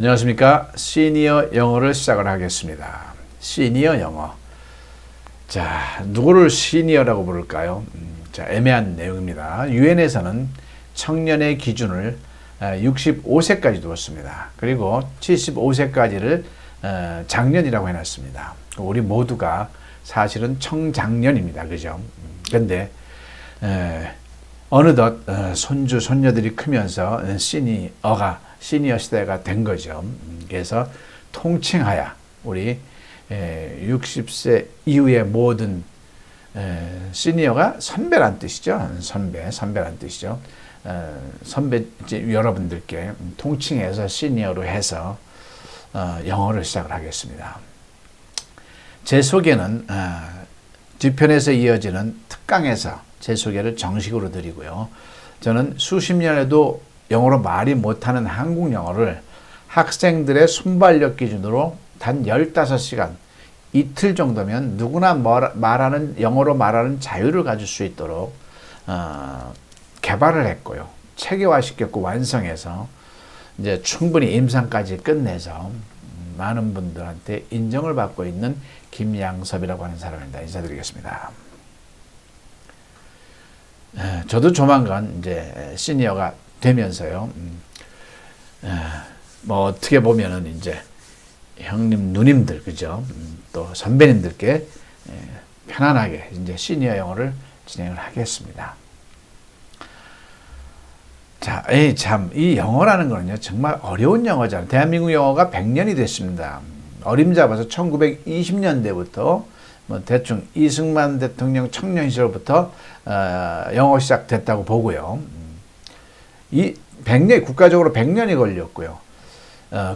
안녕하십니까. 시니어 영어를 시작을 하겠습니다. 시니어 영어. 자, 누구를 시니어라고 부를까요? 자, 애매한 내용입니다. 유엔에서는 청년의 기준을 65세까지 두었습니다. 그리고 75세까지를 장년이라고 해놨습니다. 우리 모두가 사실은 청장년입니다. 그죠? 근데 어느덧 손주, 손녀들이 크면서 시니어 시대가 된 거죠. 그래서 통칭하여 우리 60세 이후의 모든 시니어가 선배란 뜻이죠. 선배란 뜻이죠. 선배 여러분들께 통칭해서 시니어로 해서 영어를 시작을 하겠습니다. 제 소개는 뒤편에서 이어지는 특강에서 제 소개를 정식으로 드리고요. 저는 수십 년에도 영어로 말이 못하는 한국 영어를 학생들의 순발력 기준으로 단 15시간, 이틀 정도면 누구나 영어로 말하는 자유를 가질 수 있도록 개발을 했고요. 체계화시켰고 완성해서 이제 충분히 임상까지 끝내서 많은 분들한테 인정을 받고 있는 김양섭이라고 하는 사람입니다. 인사드리겠습니다. 저도 조만간 이제 시니어가 되면서요. 뭐 어떻게 보면은 이제 형님, 누님들, 그죠? 또 선배님들께 편안하게 이제 시니어 영어를 진행을 하겠습니다. 자, 이 영어라는 거는요, 정말 어려운 영어잖아요. 대한민국 영어가 100년이 됐습니다. 어림잡아서 1920년대부터 뭐 대충 이승만 대통령 청년 시절부터 영어 시작됐다고 보고요. 이 100년, 국가적으로 100년이 걸렸고요.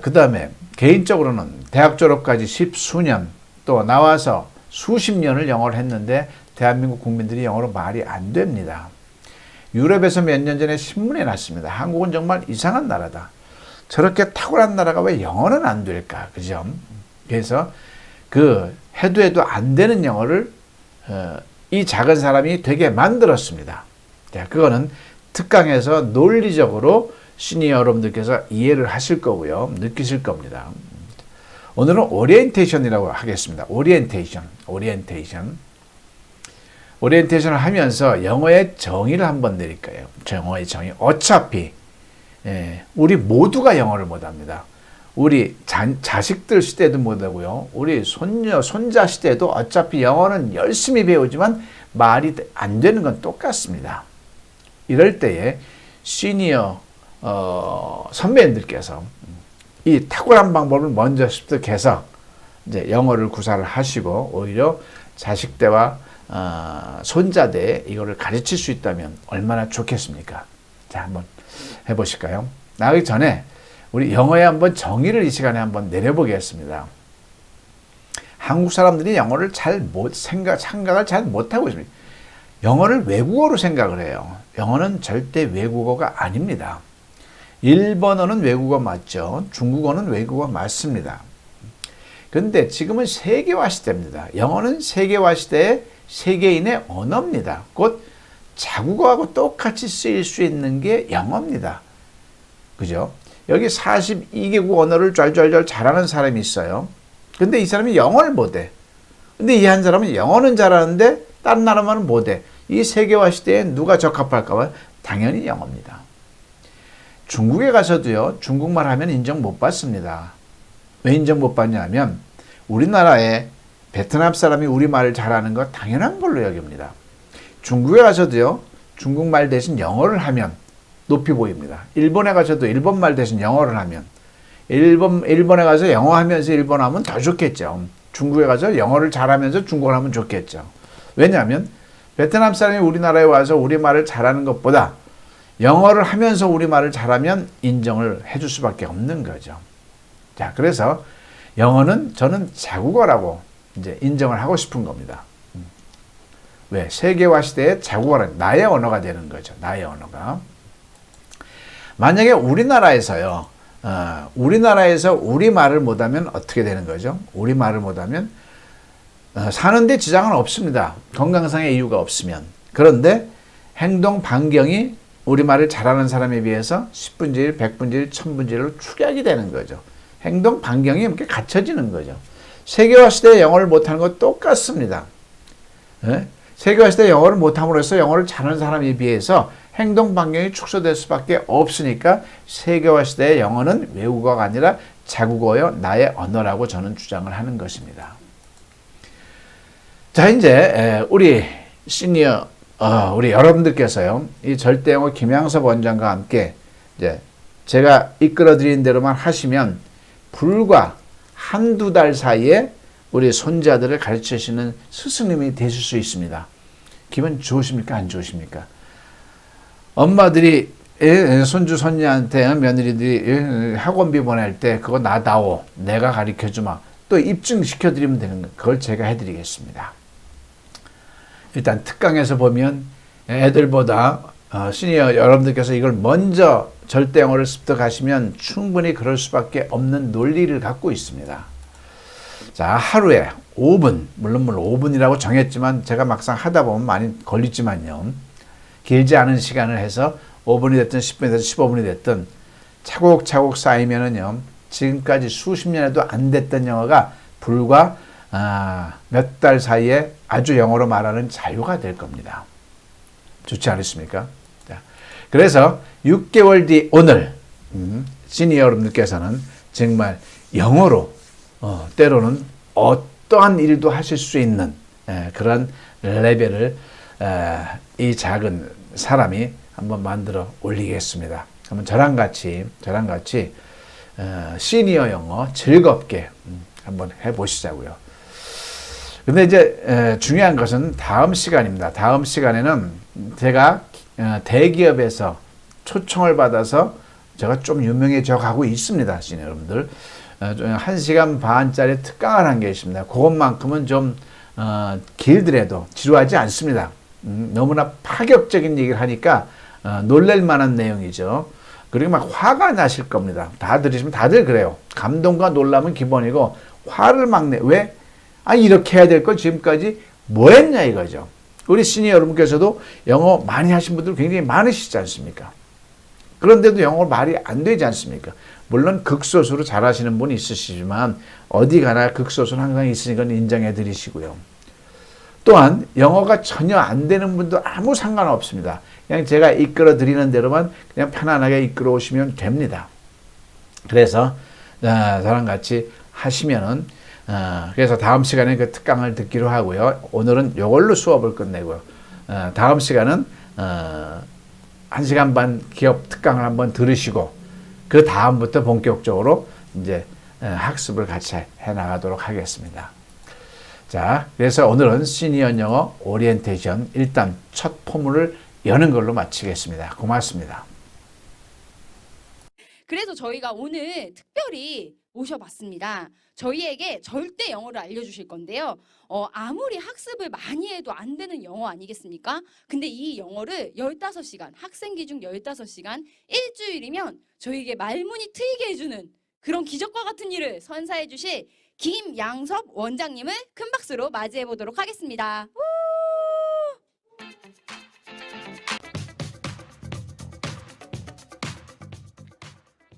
그 다음에 개인적으로는 대학 졸업까지 10수년 또 나와서 수십 년을 영어를 했는데 대한민국 국민들이 영어로 말이 안 됩니다. 유럽에서 몇 년 전에 신문에 났습니다. 한국은 정말 이상한 나라다. 저렇게 탁월한 나라가 왜 영어는 안 될까? 그죠? 그래서 해도 안 되는 영어를 이 작은 사람이 되게 만들었습니다. 자, 그거는 특강에서 논리적으로 시니어 여러분들께서 이해를 하실 거고요. 느끼실 겁니다. 오늘은 오리엔테이션이라고 하겠습니다. 오리엔테이션을 하면서 영어의 정의를 한번 내릴 거예요. 영어의 정의. 어차피 우리 모두가 영어를 못합니다. 우리 자식들 시대도 못하고요. 우리 손녀, 손자 시대도 어차피 영어는 열심히 배우지만 말이 안 되는 건 똑같습니다. 이럴 때에 시니어 선배님들께서 이 탁월한 방법을 먼저 습득해서 이제 영어를 구사를 하시고 오히려 자식 때와 손자 때 이거를 가르칠 수 있다면 얼마나 좋겠습니까? 자, 한번 해보실까요? 나가기 전에 우리 영어에 한번 정의를 이 시간에 한번 내려보겠습니다. 한국 사람들이 영어를 생각을 잘 못하고 있습니다. 영어를 외국어로 생각을 해요. 영어는 절대 외국어가 아닙니다. 일본어는 외국어 맞죠. 중국어는 외국어 맞습니다. 그런데 지금은 세계화 시대입니다. 영어는 세계화 시대의 세계인의 언어입니다. 곧 자국어하고 똑같이 쓰일 수 있는 게 영어입니다. 그죠? 여기 42개국 언어를 쫄쫄쫄 잘하는 사람이 있어요. 근데 이 사람이 영어를 못해. 근데 이 한 사람은 영어는 잘하는데 다른 나라만은 못해. 이 세계화 시대에 누가 적합할까? 당연히 영어입니다. 중국에 가서도요, 중국말 하면 인정 못 받습니다. 왜 인정 못 받냐면 우리나라에 베트남 사람이 우리말을 잘하는 거 당연한 걸로 여깁니다. 중국에 가서도요, 중국말 대신 영어를 하면 높이 보입니다. 일본에 가서도 일본말 대신 영어를 하면 일본에 가서 영어 하면서 일본어 하면 더 좋겠죠. 중국에 가서 영어를 잘하면서 중국어를 하면 좋겠죠. 왜냐하면 베트남 사람이 우리나라에 와서 우리말을 잘하는 것보다 영어를 하면서 우리말을 잘하면 인정을 해줄 수밖에 없는 거죠. 자, 그래서 영어는 저는 자국어라고 이제 인정을 하고 싶은 겁니다. 왜? 세계화 시대에 자국어는 나의 언어가 되는 거죠. 나의 언어가. 만약에 우리나라에서 우리말을 못하면 어떻게 되는 거죠? 우리말을 못하면 사는데 지장은 없습니다. 건강상의 이유가 없으면. 그런데 행동 반경이 우리말을 잘하는 사람에 비해서 10분의 1, 100분의 1, 1000분의 1로 축약이 되는 거죠. 행동 반경이 이렇게 갖춰지는 거죠. 세계화 시대에 영어를 못하는 것 똑같습니다. 예? 세계화 시대에 영어를 못함으로써 영어를 잘하는 사람에 비해서 행동 반경이 축소될 수밖에 없으니까 세계화 시대의 영어는 외국어가 아니라 자국어요, 나의 언어라고 저는 주장을 하는 것입니다. 자, 이제 우리 시니어 우리 여러분들께서요, 이 절대영어 김양섭 원장과 함께 이제 제가 이끌어드린 대로만 하시면 불과 한두 달 사이에 우리 손자들을 가르치시는 스승님이 되실 수 있습니다. 기분 좋으십니까? 안 좋으십니까? 엄마들이 손주 손녀한테 며느리들이 학원비 보낼 때 그거 나다오, 내가 가르쳐주마, 또 입증시켜드리면 되는 거, 그걸 제가 해드리겠습니다. 일단 특강에서 보면 애들보다 시니어 여러분들께서 이걸 먼저 절대영어를 습득하시면 충분히 그럴 수밖에 없는 논리를 갖고 있습니다. 자, 하루에 5분, 물론 5분이라고 정했지만 제가 막상 하다 보면 많이 걸리지만요. 길지 않은 시간을 해서 5분이 됐든 10분이 됐든 15분이 됐든 차곡차곡 쌓이면은요, 지금까지 수십 년에도 안 됐던 영어가 불과 몇 달 사이에 아주 영어로 말하는 자유가 될 겁니다. 좋지 않으십니까? 자, 그래서 6개월 뒤 오늘 시니어 여러분들께서는 정말 영어로 때로는 어떠한 일도 하실 수 있는 그런 레벨을 이 작은 사람이 한번 만들어 올리겠습니다. 한번 저랑 같이 시니어 영어 즐겁게 한번 해보시자고요. 근데 이제 중요한 것은 다음 시간입니다. 다음 시간에는 제가 대기업에서 초청을 받아서 제가 좀 유명해져 가고 있습니다. 시니어 여러분들. 1시간 반짜리 특강을 한 게 있습니다. 그것만큼은 좀 길더라도 지루하지 않습니다. 너무나 파격적인 얘기를 하니까 놀랄 만한 내용이죠. 그리고 막 화가 나실 겁니다. 다 들으시면 다들 그래요. 감동과 놀람은 기본이고 화를 막 내. 왜? 이렇게 해야 될 걸 지금까지 뭐 했냐 이거죠. 우리 시니어 여러분께서도 영어 많이 하신 분들 굉장히 많으시지 않습니까? 그런데도 영어 말이 안 되지 않습니까? 물론 극소수로 잘하시는 분이 있으시지만 어디 가나 극소수는 항상 있으니까 인정해 드리시고요. 또한 영어가 전혀 안 되는 분도 아무 상관없습니다. 그냥 제가 이끌어 드리는 대로만 그냥 편안하게 이끌어 오시면 됩니다. 그래서 저랑 같이 하시면은 그래서 다음 시간에 그 특강을 듣기로 하고요. 오늘은 이걸로 수업을 끝내고요. 다음 시간은 1시간 반 기업 특강을 한번 들으시고 그 다음부터 본격적으로 이제 학습을 같이 해 나가도록 하겠습니다. 자, 그래서 오늘은 시니어 영어 오리엔테이션 일단 첫 포문을 여는 걸로 마치겠습니다. 고맙습니다. 그래서 저희가 오늘 특별히 모셔봤습니다. 저희에게 절대 영어를 알려주실 건데요. 아무리 학습을 많이 해도 안 되는 영어 아니겠습니까? 근데 이 영어를 15시간, 학생기 중 15시간, 일주일이면 저희에게 말문이 트이게 해주는 그런 기적과 같은 일을 선사해 주실 김양섭 원장님을 큰 박수로 맞이해 보도록 하겠습니다.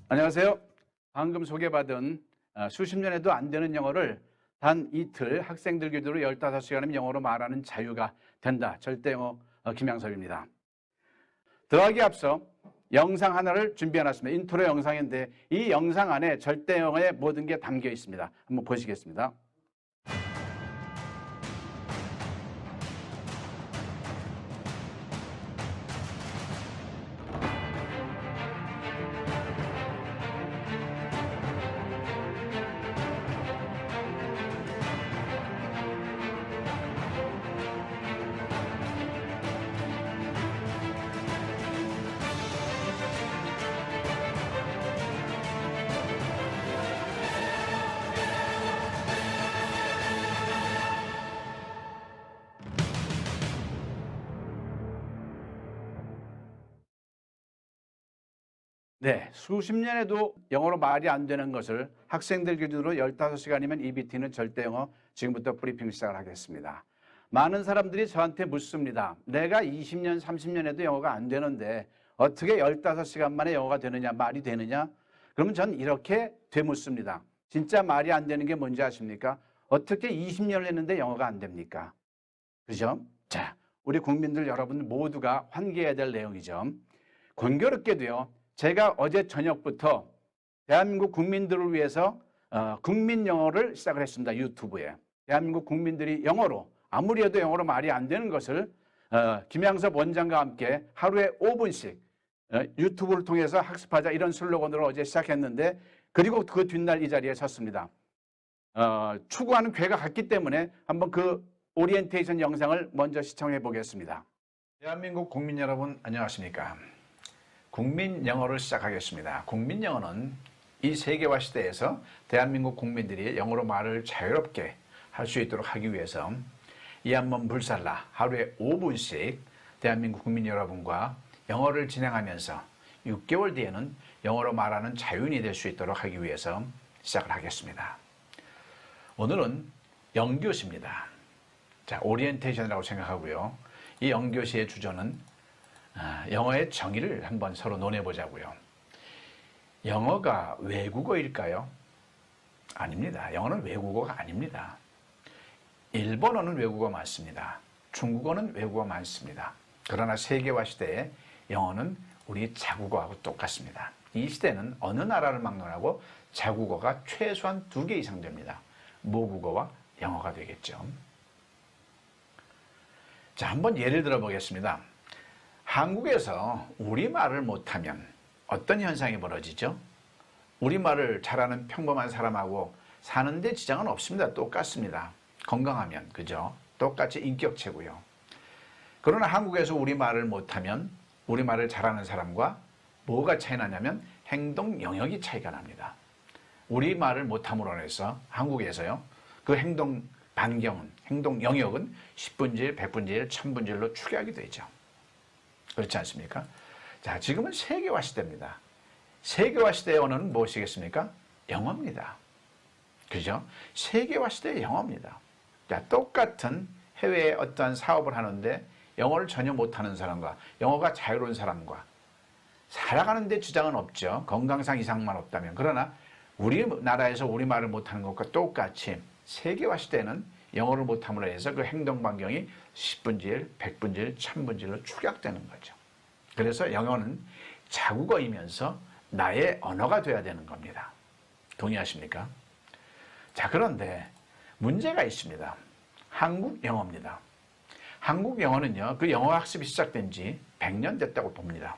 안녕하세요. 방금 소개받은 수십 년에도 안 되는 영어를 단 이틀 학생들 기준으로 15시간이면 영어로 말하는 자유가 된다. 절대영어 김양섭입니다. 들어가기 앞서 영상 하나를 준비해놨습니다. 인트로 영상인데 이 영상 안에 절대영어의 모든 게 담겨 있습니다. 한번 보시겠습니다. 네, 수십 년에도 영어로 말이 안 되는 것을 학생들 기준으로 15시간이면 EBT는 절대영어 지금부터 브리핑 시작을 하겠습니다. 많은 사람들이 저한테 묻습니다. 내가 20년, 30년에도 영어가 안 되는데 어떻게 15시간 만에 영어가 되느냐, 말이 되느냐? 그러면 전 이렇게 되묻습니다. 진짜 말이 안 되는 게 뭔지 아십니까? 어떻게 20년을 했는데 영어가 안 됩니까? 그죠? 자, 우리 국민들 여러분 모두가 환기해야 될 내용이죠. 공교롭게도요, 제가 어제 저녁부터 대한민국 국민들을 위해서 국민 영어를 시작을 했습니다. 유튜브에. 대한민국 국민들이 영어로, 아무리 해도 영어로 말이 안 되는 것을 김양섭 원장과 함께 하루에 5분씩 유튜브를 통해서 학습하자, 이런 슬로건으로 어제 시작했는데, 그리고 그 뒷날 이 자리에 섰습니다. 추구하는 궤가 같기 때문에 한번 그 오리엔테이션 영상을 먼저 시청해 보겠습니다. 대한민국 국민 여러분 안녕하십니까? 국민 영어를 시작하겠습니다. 국민 영어는 이 세계화 시대에서 대한민국 국민들이 영어로 말을 자유롭게 할 수 있도록 하기 위해서 이 한번 불살라 하루에 5분씩 대한민국 국민 여러분과 영어를 진행하면서 6개월 뒤에는 영어로 말하는 자유인이 될 수 있도록 하기 위해서 시작을 하겠습니다. 오늘은 영교시입니다. 자, 오리엔테이션이라고 생각하고요. 이 영교시의 주저는 영어의 정의를 한번 서로 논해보자고요. 영어가 외국어일까요? 아닙니다. 영어는 외국어가 아닙니다. 일본어는 외국어 맞습니다. 중국어는 외국어 많습니다. 그러나 세계화 시대에 영어는 우리 자국어하고 똑같습니다. 이 시대는 어느 나라를 막론하고 자국어가 최소한 2개 이상 됩니다. 모국어와 영어가 되겠죠. 자, 한번 예를 들어 보겠습니다. 한국에서 우리말을 못하면 어떤 현상이 벌어지죠? 우리말을 잘하는 평범한 사람하고 사는데 지장은 없습니다. 똑같습니다. 건강하면, 그죠? 똑같이 인격체고요. 그러나 한국에서 우리말을 못하면 우리말을 잘하는 사람과 뭐가 차이 나냐면 행동 영역이 차이가 납니다. 우리말을 못함으로 해서 한국에서요, 그 행동 반경은, 행동 영역은 10분질, 100분질, 1000분질로 축약이 되죠. 그렇지 않습니까? 자, 지금은 세계화 시대입니다. 세계화 시대의 언어는 무엇이겠습니까? 영어입니다. 그죠? 세계화 시대의 영어입니다. 자, 똑같은 해외에 어떠한 사업을 하는데 영어를 전혀 못하는 사람과 영어가 자유로운 사람과 살아가는 데 지장은 없죠. 건강상 이상만 없다면. 그러나 우리나라에서 우리말을 못하는 것과 똑같이 세계화 시대는 영어를 못함으로 해서 그 행동 반경이 10분질, 100분질, 1000분질로 축약되는 거죠. 그래서 영어는 자국어이면서 나의 언어가 돼야 되는 겁니다. 동의하십니까? 자, 그런데 문제가 있습니다. 한국 영어입니다. 한국 영어는요, 그 영어 학습이 시작된 지 100년 됐다고 봅니다.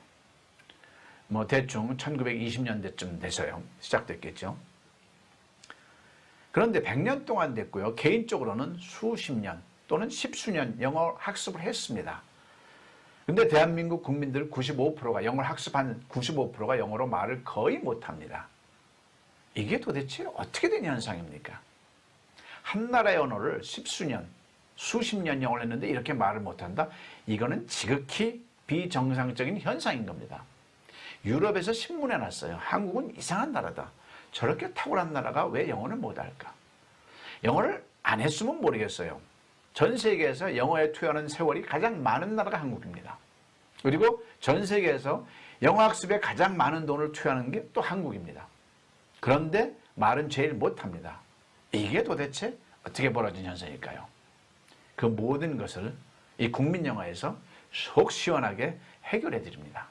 뭐 대충 1920년대쯤 돼서요, 시작됐겠죠. 그런데 100년 동안 됐고요, 개인적으로는 수십 년 또는 십수년 영어 학습을 했습니다. 근데 대한민국 국민들 95%가 영어를 학습한 95%가 영어로 말을 거의 못합니다. 이게 도대체 어떻게 된 현상입니까? 한 나라의 언어를 십수년, 수십 년 영어를 했는데 이렇게 말을 못한다? 이거는 지극히 비정상적인 현상인 겁니다. 유럽에서 신문에 났어요. 한국은 이상한 나라다. 저렇게 탁월한 나라가 왜 영어를 못할까? 영어를 안 했으면 모르겠어요. 전 세계에서 영어에 투여하는 세월이 가장 많은 나라가 한국입니다. 그리고 전 세계에서 영어 학습에 가장 많은 돈을 투여하는 게 또 한국입니다. 그런데 말은 제일 못합니다. 이게 도대체 어떻게 벌어진 현상일까요? 그 모든 것을 이 국민 영어에서 속 시원하게 해결해 드립니다.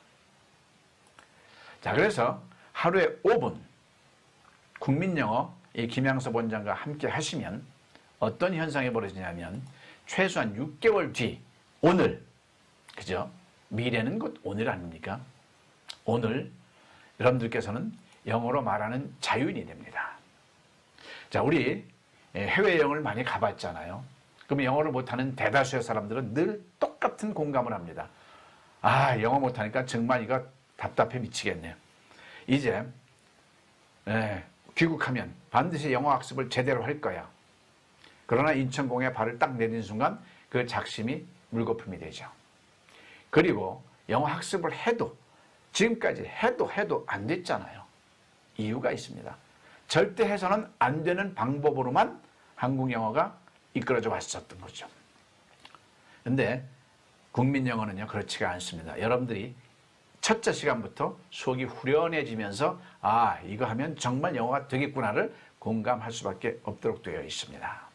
자, 그래서 하루에 5분 국민 영어 이 김양섭 원장과 함께 하시면 어떤 현상이 벌어지냐면 최소한 6개월 뒤 오늘, 그죠? 미래는 곧 오늘 아닙니까? 오늘 여러분들께서는 영어로 말하는 자유인이 됩니다. 자, 우리 해외여행을 많이 가봤잖아요. 그럼 영어를 못하는 대다수의 사람들은 늘 똑같은 공감을 합니다. 아, 영어 못하니까 정말 이거 답답해 미치겠네요. 이제 귀국하면 반드시 영어 학습을 제대로 할 거야. 그러나 인천공에 발을 딱 내딛는 순간 그 작심이 물거품이 되죠. 그리고 영어 학습을 해도 지금까지 해도 안 됐잖아요. 이유가 있습니다. 절대 해서는 안 되는 방법으로만 한국 영어가 이끌어져 왔었던 거죠. 근데 국민 영어는요, 그렇지가 않습니다. 여러분들이 첫째 시간부터 속이 후련해지면서 아, 이거 하면 정말 영어가 되겠구나를 공감할 수밖에 없도록 되어 있습니다.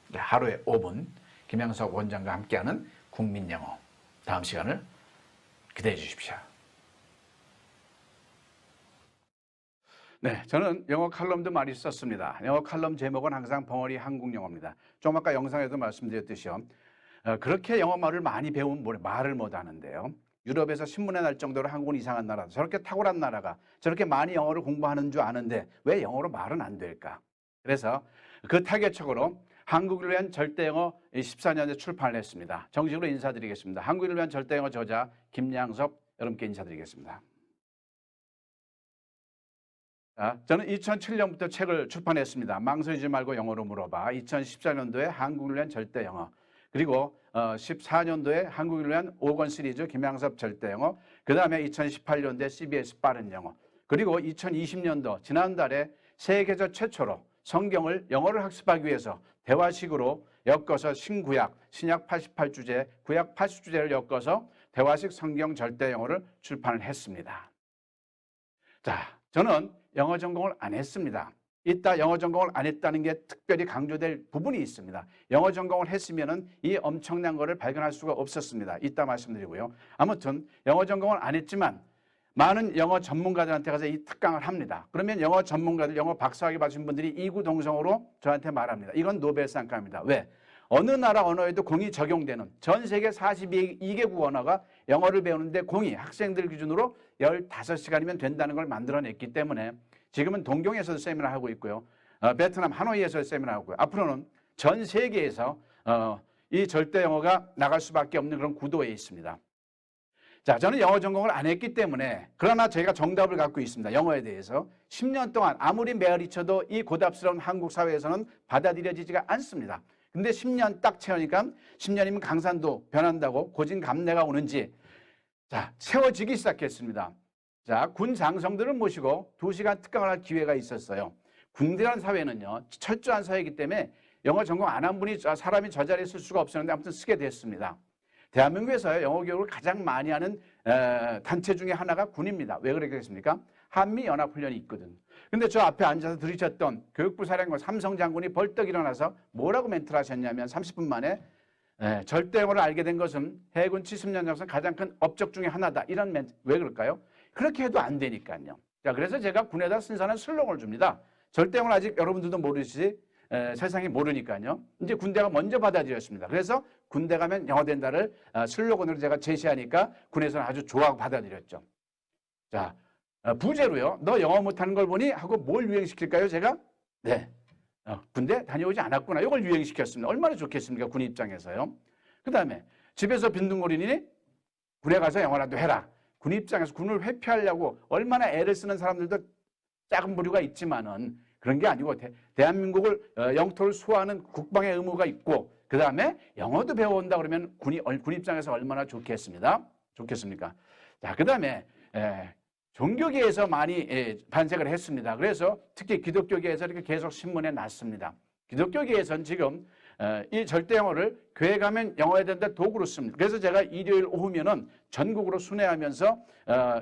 네, 하루에 5분 김양석 원장과 함께하는 국민영어. 다음 시간을 기대해 주십시오. 네, 저는 영어 칼럼도 많이 썼습니다. 영어 칼럼 제목은 항상 벙어리 한국 영어입니다. 좀 아까 영상에도 말씀드렸듯이요. 그렇게 영어 말을 많이 배운 말을 못하는데요. 유럽에서 신문에 날 정도로 한국은 이상한 나라, 저렇게 탁월한 나라가 저렇게 많이 영어를 공부하는 줄 아는데 왜 영어로 말은 안 될까? 그래서 그 타겟적으로 한국을 위한 절대영어 14년에 출판을 했습니다. 정식으로 인사드리겠습니다. 한국을 위한 절대영어 저자 김양섭 여러분께 인사드리겠습니다. 저는 2007년부터 책을 출판했습니다. 망설이지 말고 영어로 물어봐. 2014년도에 한국을 위한 절대영어. 그리고 14년도에 한국을 위한 5권 시리즈 김양섭 절대영어. 그 다음에 2018년도에 CBS 빠른 영어. 그리고 2020년도 지난달에 세계적 최초로 성경을 영어를 학습하기 위해서 대화식으로 엮어서 신구약, 신약 88주제, 구약 80주제를 엮어서 대화식 성경 절대영어를 출판을 했습니다. 자, 저는 영어 전공을 안 했습니다. 이따 영어 전공을 안 했다는 게 특별히 강조될 부분이 있습니다. 영어 전공을 했으면은 이 엄청난 거를 발견할 수가 없었습니다. 이따 말씀드리고요. 아무튼 영어 전공을 안 했지만 많은 영어 전문가들한테 가서 이 특강을 합니다. 그러면 영어 전문가들, 영어 박사학위 받으신 분들이 이구동성으로 저한테 말합니다. 이건 노벨상감입니다. 왜? 어느 나라 언어에도 공이 적용되는 전 세계 42개국 언어가 영어를 배우는데 공이 학생들 기준으로 15시간이면 된다는 걸 만들어냈기 때문에 지금은 동경에서도 세미나 하고 있고요. 베트남 하노이에서 세미나 하고 있고요. 앞으로는 전 세계에서 이 절대 영어가 나갈 수밖에 없는 그런 구도에 있습니다. 자, 저는 영어 전공을 안 했기 때문에 그러나 제가 정답을 갖고 있습니다. 영어에 대해서 10년 동안 아무리 메아리쳐도 이 고답스러운 한국 사회에서는 받아들여지지가 않습니다. 근데 10년 딱 채우니까 10년이면 강산도 변한다고 고진감래가 오는지 자, 채워지기 시작했습니다. 자, 군 장성들을 모시고 2시간 특강을 할 기회가 있었어요. 군대란 사회는요, 철저한 사회이기 때문에 영어 전공 안 한 분이 사람이 저 자리에 쓸 수가 없었는데 아무튼 쓰게 됐습니다. 대한민국에서 영어 교육을 가장 많이 하는 단체 중에 하나가 군입니다. 왜 그러겠습니까? 한미연합훈련이 있거든. 근데 저 앞에 앉아서 들으셨던 교육부 사령관 삼성 장군이 벌떡 일어나서 뭐라고 멘트를 하셨냐면 30분 만에 절대 영어를 알게 된 것은 해군 70년 역사 가장 큰 업적 중에 하나다. 이런 멘트. 왜 그럴까요? 그렇게 해도 안 되니까요. 자, 그래서 제가 군에다 신선한 슬로건을 줍니다. 절대 영어를 아직 여러분들도 모르시지 세상이 모르니까요. 이제 군대가 먼저 받아들였습니다. 그래서 군대 가면 영어 된다를 슬로건으로 제가 제시하니까 군에서는 아주 좋아하고 받아들였죠. 자, 부제로요. 너 영어 못하는 걸 보니 하고 뭘 유행시킬까요? 제가? 네. 군대 다녀오지 않았구나. 이걸 유행시켰습니다. 얼마나 좋겠습니까? 군 입장에서요. 그 다음에 집에서 빈둥거리니 군에 가서 영어라도 해라. 군 입장에서 군을 회피하려고 얼마나 애를 쓰는 사람들도 작은 부류가 있지만은 그런 게 아니고 대한민국을 영토를 수호하는 국방의 의무가 있고 그 다음에 영어도 배워온다 그러면 군 입장에서 얼마나 좋겠습니까? 자, 그 다음에 종교계에서 많이 반색을 했습니다. 그래서 특히 기독교계에서 이렇게 계속 신문에 났습니다. 기독교계에서는 지금 이 절대 영어를 교회 가면 영어 해야 된다 도구로 씁니다. 그래서 제가 일요일 오후면은 전국으로 순회하면서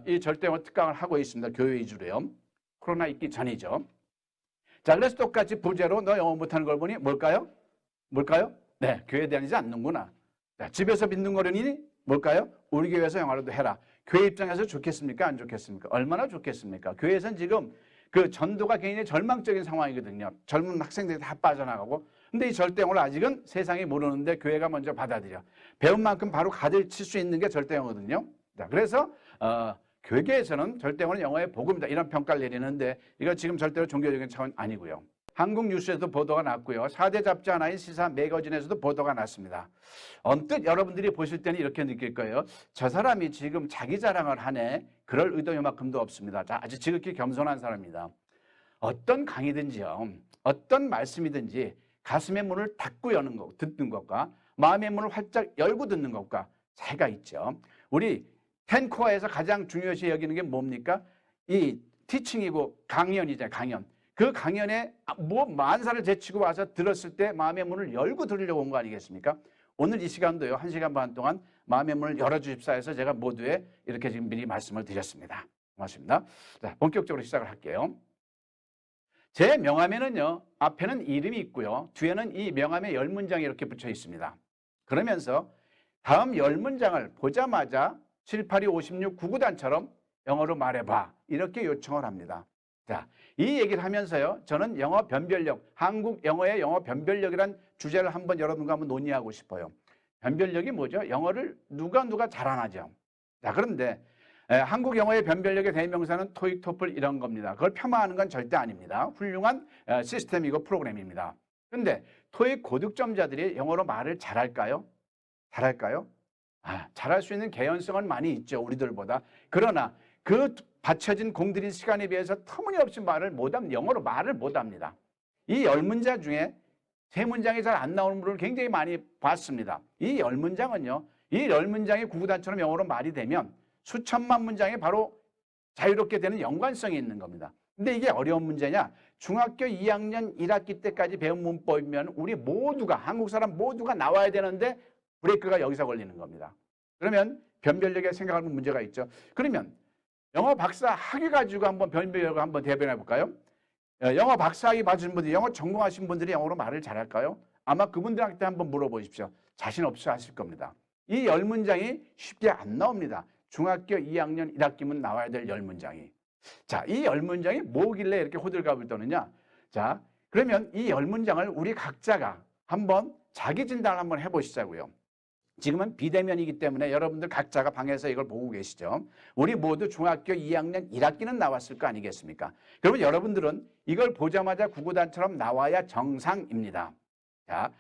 이 절대 영어 특강을 하고 있습니다. 교회 위주로요. 코로나 있기 전이죠. 자, 그래서 똑같이 부제로 너 영어 못하는 걸 보니 뭘까요? 네, 교회 다니지 않는구나. 자, 집에서 빈둥거리니 뭘까요? 우리 교회에서 영어라도 해라. 교회 입장에서 좋겠습니까? 안 좋겠습니까? 얼마나 좋겠습니까? 교회에서는 지금 그 전도가 굉장히 절망적인 상황이거든요. 젊은 학생들이 다 빠져나가고. 근데 이 절대 영어를 아직은 세상이 모르는데 교회가 먼저 받아들여. 배운 만큼 바로 가르칠 수 있는 게 절대 영어거든요. 자, 그래서 교계에서는 절대 영어는 영어의 복음이다. 이런 평가를 내리는데 이거 지금 절대로 종교적인 차원 아니고요. 한국 뉴스에도 보도가 났고요. 4대 잡지 하나인 시사 매거진에서도 보도가 났습니다. 언뜻 여러분들이 보실 때는 이렇게 느낄 거예요. 저 사람이 지금 자기 자랑을 하네. 그럴 의도 요만큼도 없습니다. 자, 아주 지극히 겸손한 사람입니다. 어떤 강의든지요. 어떤 말씀이든지 가슴의 문을 닫고 여는 것, 듣는 것과 마음의 문을 활짝 열고 듣는 것과 차이가 있죠. 우리 10코어에서 가장 중요시 여기는 게 뭡니까? 이 티칭이고 강연이잖아요. 강연. 그 강연에 뭐 만사를 제치고 와서 들었을 때 마음의 문을 열고 들으려고 온 거 아니겠습니까? 오늘 이 시간도요. 1시간 반 동안 마음의 문을 열어주십사 해서 제가 모두에 이렇게 지금 미리 말씀을 드렸습니다. 고맙습니다. 자, 본격적으로 시작을 할게요. 제 명함에는요, 앞에는 이름이 있고요, 뒤에는 이 명함의 10문장이 이렇게 붙여 있습니다. 그러면서 다음 10문장을 보자마자 7, 8, 2, 56, 99단처럼 영어로 말해봐, 이렇게 요청을 합니다. 자, 이 얘기를 하면서요, 저는 영어 변별력, 한국 영어의 영어 변별력이란 주제를 한번 여러분과 한번 논의하고 싶어요. 변별력이 뭐죠? 영어를 누가 잘안하죠. 자, 그런데 한국 영어의 변별력의 대명사는 토익, 토플 이런 겁니다. 그걸 폄하하는 건 절대 아닙니다. 훌륭한 시스템이고 프로그램입니다. 그런데 토익 고득점자들이 영어로 말을 잘할까요? 잘할까요? 잘할 수 있는 개연성은 많이 있죠, 우리들보다. 그러나 그 바쳐진 공들인 시간에 비해서 터무니없이 영어로 말을 못합니다. 이 10문장 중에 3문장이 잘 안 나오는 분을 굉장히 많이 봤습니다. 이 10문장은요, 이 10문장이 구구단처럼 영어로 말이 되면 수천만 문장이 바로 자유롭게 되는 연관성이 있는 겁니다. 근데 이게 어려운 문제냐? 중학교 2학년 1학기 때까지 배운 문법이면 우리 모두가, 한국 사람 모두가 나와야 되는데 브레이크가 여기서 걸리는 겁니다. 그러면 변별력에 생각하는 문제가 있죠. 그러면 영어 박사 학위 가지고 한번 변별력을 한번 대변해 볼까요? 영어 박사학위 받으신 분들, 영어 전공하신 분들이 영어로 말을 잘할까요? 아마 그분들한테 한번 물어보십시오. 자신 없어 하실 겁니다. 이 10문장이 쉽게 안 나옵니다. 중학교 2학년 1학기면 나와야 될 10문장이. 자, 이 10문장이 뭐길래 이렇게 호들갑을 떠느냐? 자, 그러면 이 10문장을 우리 각자가 한번 자기 진단을 한번 해보시자고요. 지금은 비대면이기 때문에 여러분들 각자가 방에서 이걸 보고 계시죠. 우리 모두 중학교 2학년 1학기는 나왔을 거 아니겠습니까? 그러면 여러분들은 이걸 보자마자 구구단처럼 나와야 정상입니다. 자,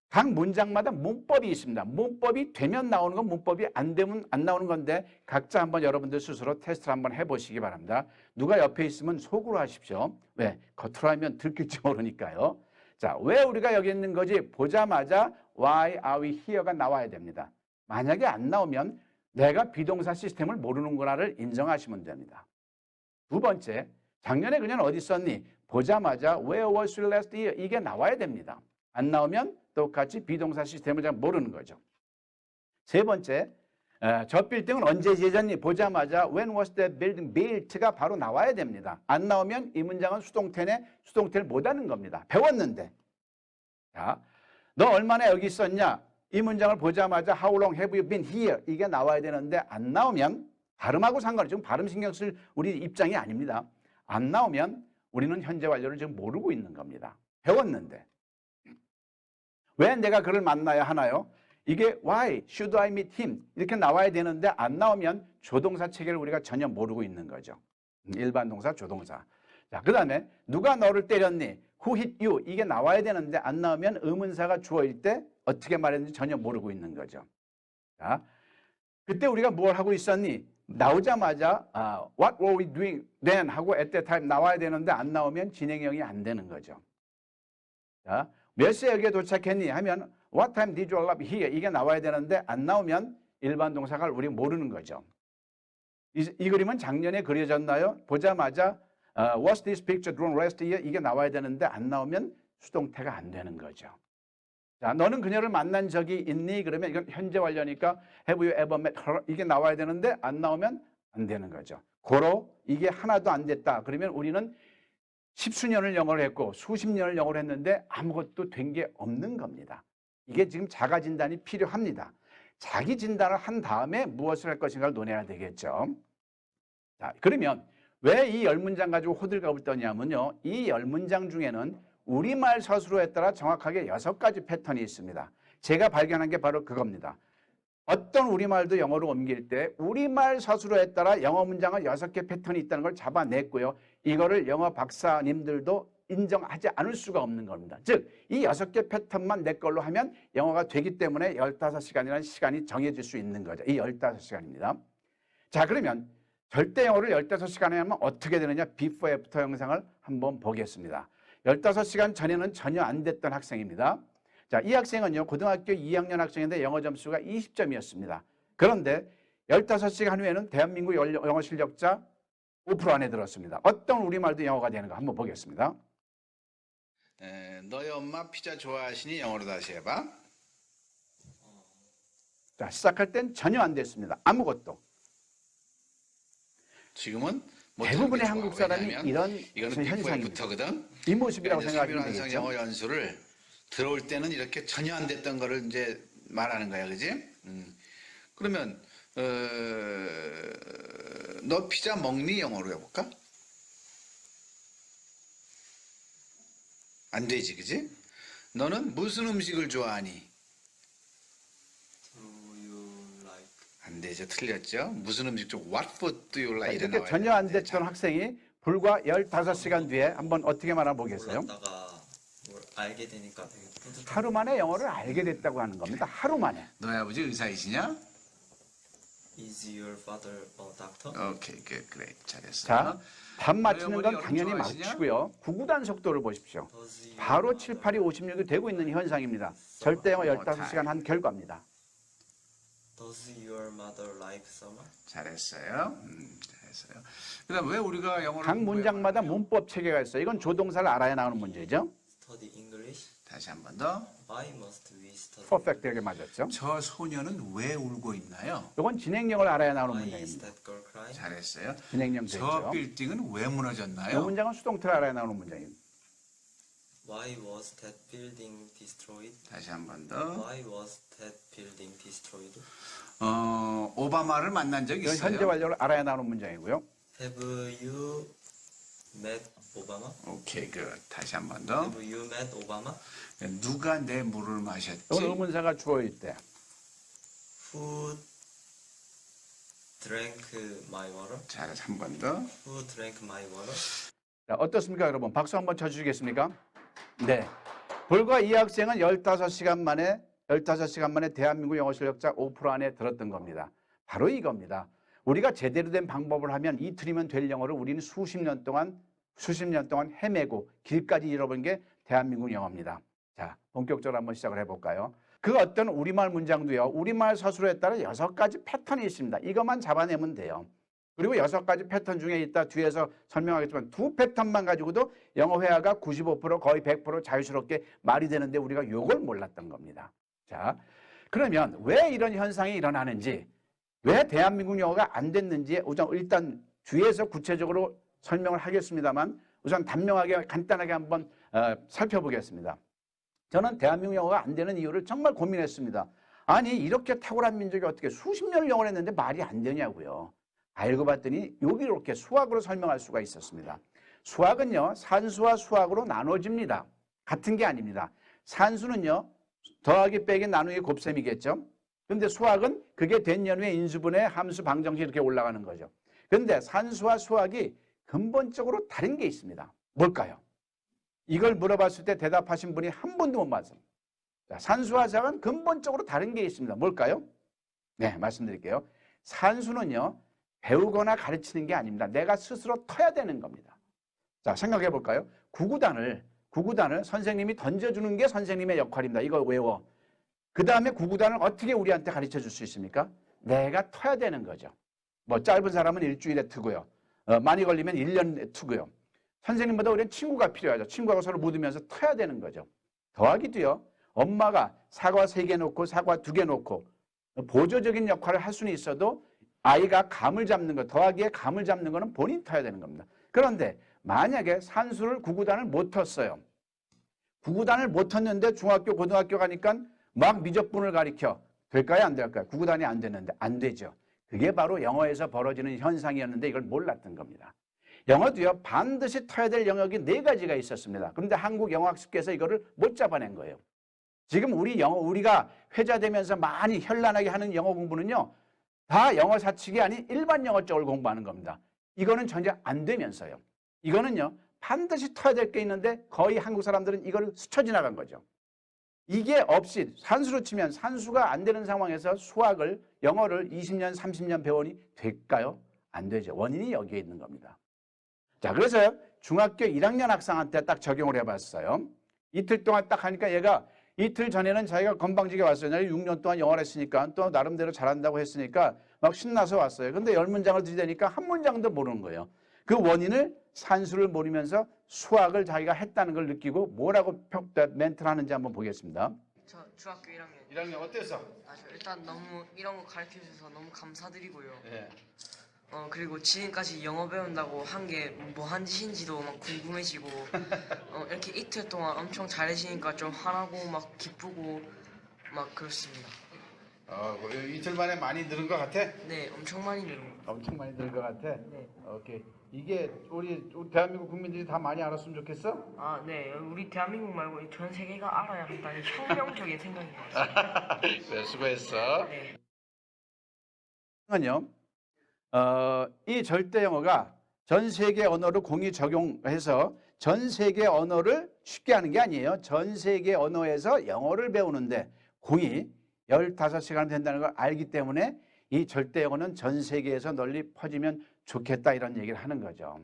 각 문장마다 문법이 있습니다. 문법이 되면 나오는 건, 문법이 안 되면 안 나오는 건데 각자 한번 여러분들 스스로 테스트를 한번 해보시기 바랍니다. 누가 옆에 있으면 속으로 하십시오. 왜? 겉으로 하면 들킬지 모르니까요. 자, 왜 우리가 여기 있는 거지? 보자마자 Why are we here가 나와야 됩니다. 만약에 안 나오면 내가 비동사 시스템을 모르는구나를 인정하시면 됩니다. 두 번째, 작년에 그냥 어디 있었니? 보자마자 Where was you last year? 이게 나와야 됩니다. 안 나오면 똑같이 비동사 시스템을 잘 모르는 거죠. 세 번째, 저 빌딩은 언제 지어졌니? 보자마자 When was that building built가 바로 나와야 됩니다. 안 나오면 이 문장은 수동태네, 수동태를 못하는 겁니다. 배웠는데. 자, 너 얼마나 여기 있었냐? 이 문장을 보자마자 How long have you been here? 이게 나와야 되는데 안 나오면, 발음하고 상관없이, 지금 발음 신경 쓸 우리 입장이 아닙니다. 안 나오면 우리는 현재 완료를 지금 모르고 있는 겁니다. 배웠는데. 왜 내가 그를 만나야 하나요? 이게 why should I meet him? 이렇게 나와야 되는데 안 나오면 조동사 체계를 우리가 전혀 모르고 있는 거죠. 일반 동사, 조동사. 자, 그 다음에 누가 너를 때렸니? Who hit you? 이게 나와야 되는데 안 나오면 의문사가 주어일 때 어떻게 말했는지 전혀 모르고 있는 거죠. 자, 그때 우리가 뭘 하고 있었니? 나오자마자 what were we doing then? 하고 at that time 나와야 되는데 안 나오면 진행형이 안 되는 거죠. 자, 몇 시에 여기에 도착했니? 하면 What time did you arrive here? 이게 나와야 되는데 안 나오면 일반 동사가 우리 모르는 거죠. 이 그림은 작년에 그려졌나요? 보자마자 Was this picture drawn last year? 이게 나와야 되는데 안 나오면 수동태가 안 되는 거죠. 자, 너는 그녀를 만난 적이 있니? 그러면 이건 현재 완료니까 Have you ever met her? 이게 나와야 되는데 안 나오면 안 되는 거죠. 고로 이게 하나도 안 됐다. 그러면 우리는 십수년을 영어를 했고 수십 년을 영어를 했는데 아무것도 된 게 없는 겁니다. 이게 지금 자가 진단이 필요합니다. 자기 진단을 한 다음에 무엇을 할 것인가를 논해야 되겠죠. 자, 그러면 왜 이 10문장 가지고 호들갑을 떠냐면요. 이 10문장 중에는 우리말 서술어에 따라 정확하게 6가지 패턴이 있습니다. 제가 발견한 게 바로 그겁니다. 어떤 우리말도 영어로 옮길 때 우리말 서술어에 따라 영어 문장은 6개 패턴이 있다는 걸 잡아냈고요. 이거를 영어 박사님들도 인정하지 않을 수가 없는 겁니다. 즉, 이 6개 패턴만 내 걸로 하면 영어가 되기 때문에 15시간이라는 시간이 정해질 수 있는 거죠. 이 15시간입니다. 자, 그러면 절대 영어를 15시간에 하면 어떻게 되느냐? 비포 애프터 영상을 한번 보겠습니다. 15시간 전에는 전혀 안 됐던 학생입니다. 자, 이 학생은요, 고등학교 2학년 학생인데 영어 점수가 20점이었습니다. 그런데 15시간 후에는 대한민국 영어 실력자 5% 안에 들었습니다. 어떤 우리말도 영어가 되는 거 한번 보겠습니다. 너희 엄마 피자 좋아하시니? 영어로 다시 해봐. 자, 시작할 땐 전혀 안 됐습니다. 아무것도. 지금은 대부분의 한국 사람이 이런 이거는 현상입니다. 빅보이부터거든. 이 모습이라고 생각하면 삼일 완성 되겠죠. 영어 연수를 들어올 때는 이렇게 전혀 안 됐던 거를 이제 말하는 거야, 그지? 그러면 너 피자 먹니 영어로 해볼까? 안 되지, 그지? 너는 무슨 음식을 좋아하니? Do you like 안 되죠, 틀렸죠? 무슨 음식 좀 What food do you like? 이렇게 전혀 안 됐던 학생이 불과 15시간 뒤에 한번 어떻게 말하나 보겠어요? 몰랐다가 뭘 알게 되니까 되게 뿌듯하고 하루 만에 영어를 알게 됐다고 하는 겁니다. 하루 만에. 너희 아버지 의사이시냐? Is your father a doctor? 오케이, 그래, 잘했어. 자, 밥 맞추는 너희 건 어머니 당연히 여름 좋아하시냐? 맞추고요. 구구단 속도를 보십시오. Does your 바로 mother 7, 8이 56이 되고 있는 현상입니다. 절대 영어 타임. 15시간 한 결과입니다. Does your mother like summer? 잘했어요. 잘했어요. 그다음 왜 우리가 영어를 각 문장마다 공부해야 하나요? 문법 체계가 있어요. 이건 조동사를 알아야 나오는 문제죠. Study English? 다시 한 번 더. Why must we study? 퍼펙트하게 맞았죠. 저 소녀는 왜 울고 있나요? 이건 진행형을 알아야 나오는 Why is 문장입니다. that girl crying? 잘했어요. 진행형 저 되죠. 빌딩은 왜 이 무너졌나요? 문장은 수동태를 알아야 나오는 문장입니다. Why was that building destroyed? 다시 한 번 더. Why was that building destroyed? 오바마를 만난 적 이건 있어요? 현재 완료를 알아야 나오는 문장이고요. Have you met Obama? 오케이, 다시 한 번 더. Have you met Obama? 누가 내 물을 마셨지? 이건 의문사가 주어일 때. Who drank my water? 잘해서 한 번 더. Who drank my water? 자, 어떻습니까, 여러분? 박수 한번 쳐주시겠습니까? 네. 불과 이 학생은 15시간 만에 대한민국 영어 실력자 5% 안에 들었던 겁니다. 바로 이겁니다. 우리가 제대로 된 방법을 하면 이틀이면 될 영어를 우리는 수십 년 동안 헤매고 길까지 잃어버린 게 대한민국 영어입니다. 자, 본격적으로 한번 시작을 해볼까요? 그 어떤 우리말 문장도요, 우리말 서술에 따라 6가지 패턴이 있습니다. 이것만 잡아내면 돼요. 그리고 6가지 패턴 중에 있다 뒤에서 설명하겠지만 2패턴만 가지고도 영어 회화가 95% 거의 100% 자유스럽게 말이 되는데 우리가 이걸 몰랐던 겁니다. 자, 그러면 왜 이런 현상이 일어나는지, 왜 대한민국 영어가 안 됐는지 일단 뒤에서 구체적으로 설명을 하겠습니다만 우선 단명하게 간단하게 한번 살펴보겠습니다. 저는 대한민국 영어가 안 되는 이유를 정말 고민했습니다. 아니, 이렇게 탁월한 민족이 어떻게 수십 년을 영어를 했는데 말이 안 되냐고요. 알고 봤더니 여기 이렇게 수학으로 설명할 수가 있었습니다. 수학은요, 산수와 수학으로 나눠집니다. 같은 게 아닙니다. 산수는요, 더하기 빼기 나누기 곱셈이겠죠. 그런데 수학은 그게 된 연후에 인수분해 함수 방정식 이렇게 올라가는 거죠. 그런데 산수와 수학이 근본적으로 다른 게 있습니다. 뭘까요? 이걸 물어봤을 때 대답하신 분이 한 분도 못 봤습니다. 산수와 수학은 근본적으로 다른 게 있습니다. 뭘까요? 네, 말씀드릴게요. 산수는요, 배우거나 가르치는 게 아닙니다. 내가 스스로 터야 되는 겁니다. 자, 생각해 볼까요? 구구단을 선생님이 던져주는 게 선생님의 역할입니다. 이거 외워. 그 다음에 구구단을 어떻게 우리한테 가르쳐 줄 수 있습니까? 내가 터야 되는 거죠. 뭐 짧은 사람은 일주일에 트고요. 많이 걸리면 1년에 트고요. 선생님보다 우리는 친구가 필요하죠. 친구하고 서로 묻으면서 터야 되는 거죠. 더하기도요. 엄마가 사과 3개 놓고 사과 2개 놓고 보조적인 역할을 할 수는 있어도 아이가 감을 잡는 것, 더하기에 감을 잡는 거는 본인 터야 되는 겁니다. 그런데 만약에 산수를 구구단을 못 텄어요. 구구단을 못 텄는데 중학교, 고등학교 가니까 막 미적분을 가리켜. 될까요? 안 될까요? 구구단이 안 되는데 안 되죠. 그게 바로 영어에서 벌어지는 현상이었는데 이걸 몰랐던 겁니다. 영어도요, 반드시 터야 될 영역이 4가지가 있었습니다. 그런데 한국 영어학습계에서 이거를 못 잡아낸 거예요. 지금 우리가 회자되면서 많이 현란하게 하는 영어 공부는요, 다 영어 사칙이 아닌 일반 영어 쪽을 공부하는 겁니다. 이거는 전혀 안 되면서요. 이거는요, 반드시 터야 될 게 있는데 거의 한국 사람들은 이걸 스쳐 지나간 거죠. 이게 없이 산수로 치면 산수가 안 되는 상황에서 영어를 20년, 30년 배우니 될까요? 안 되죠. 원인이 여기에 있는 겁니다. 자, 그래서 중학교 1학년 학생한테 딱 적용을 해봤어요. 이틀 동안 딱 하니까 얘가 이틀 전에는 자기가 건방지게 왔어요. 내가 6년 동안 영어를 했으니까 또 나름대로 잘한다고 했으니까 막 신나서 왔어요. 근데 10문장을 들이대니까 한 문장도 모르는 거예요. 그 원인을 산수를 모르면서 수학을 자기가 했다는 걸 느끼고 뭐라고 멘트를 하는지 한번 보겠습니다. 저 중학교 1학년. 1학년 어땠어? 일단 너무 이런 거 가르쳐 주셔서 너무 감사드리고요. 예. 그리고 지금까지 영어 배운다고 한 게 뭐 한 짓인지도 막 궁금해지고 이렇게 이틀 동안 엄청 잘해주니까 좀 화나고 막 기쁘고 막 그렇습니다. 이틀 만에 많이 늘은 것 같아? 네, 엄청 많이 늘은 거. 엄청 많이 늘은 것 같아? 네. 오케이. 이게 우리 대한민국 국민들이 다 많이 알았으면 좋겠어? 아, 네. 우리 대한민국 말고 전 세계가 알아야 한다는 혁명적인 생각인 것 같습니다. 그래, 수고했어. 네. 요 이 절대 영어가 전 세계 언어를 공유 적용해서 전 세계 언어를 쉽게 하는 게 아니에요. 전 세계 언어에서 영어를 배우는데 공이 15시간 된다는 걸 알기 때문에 이 절대 영어는 전 세계에서 널리 퍼지면 좋겠다 이런 얘기를 하는 거죠.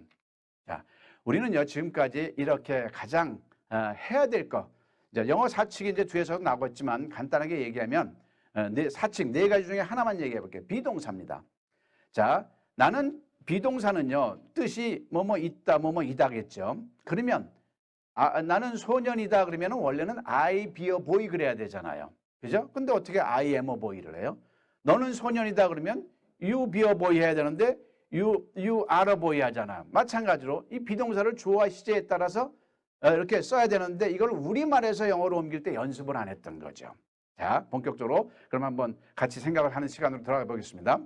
자, 우리는요 지금까지 이렇게 가장 해야 될 거, 이제 영어 사칙이 이제 뒤에서도 나왔지만 간단하게 얘기하면 사칙 4가지 중에 하나만 얘기해 볼게요. 비동사입니다. 자, 나는 비동사는요 뜻이 뭐뭐 있다 뭐뭐 이다겠죠. 그러면 나는 소년이다 그러면은 원래는 I be a boy 그래야 되잖아요. 그죠? 근데 어떻게 I am a boy를 해요? 너는 소년이다 그러면 you be a boy 해야 되는데 you are a boy 하잖아. 마찬가지로 이 비동사를 주어와 시제에 따라서 이렇게 써야 되는데 이걸 우리말에서 영어로 옮길 때 연습을 안 했던 거죠. 자, 본격적으로 그럼 한번 같이 생각을 하는 시간으로 들어가 보겠습니다.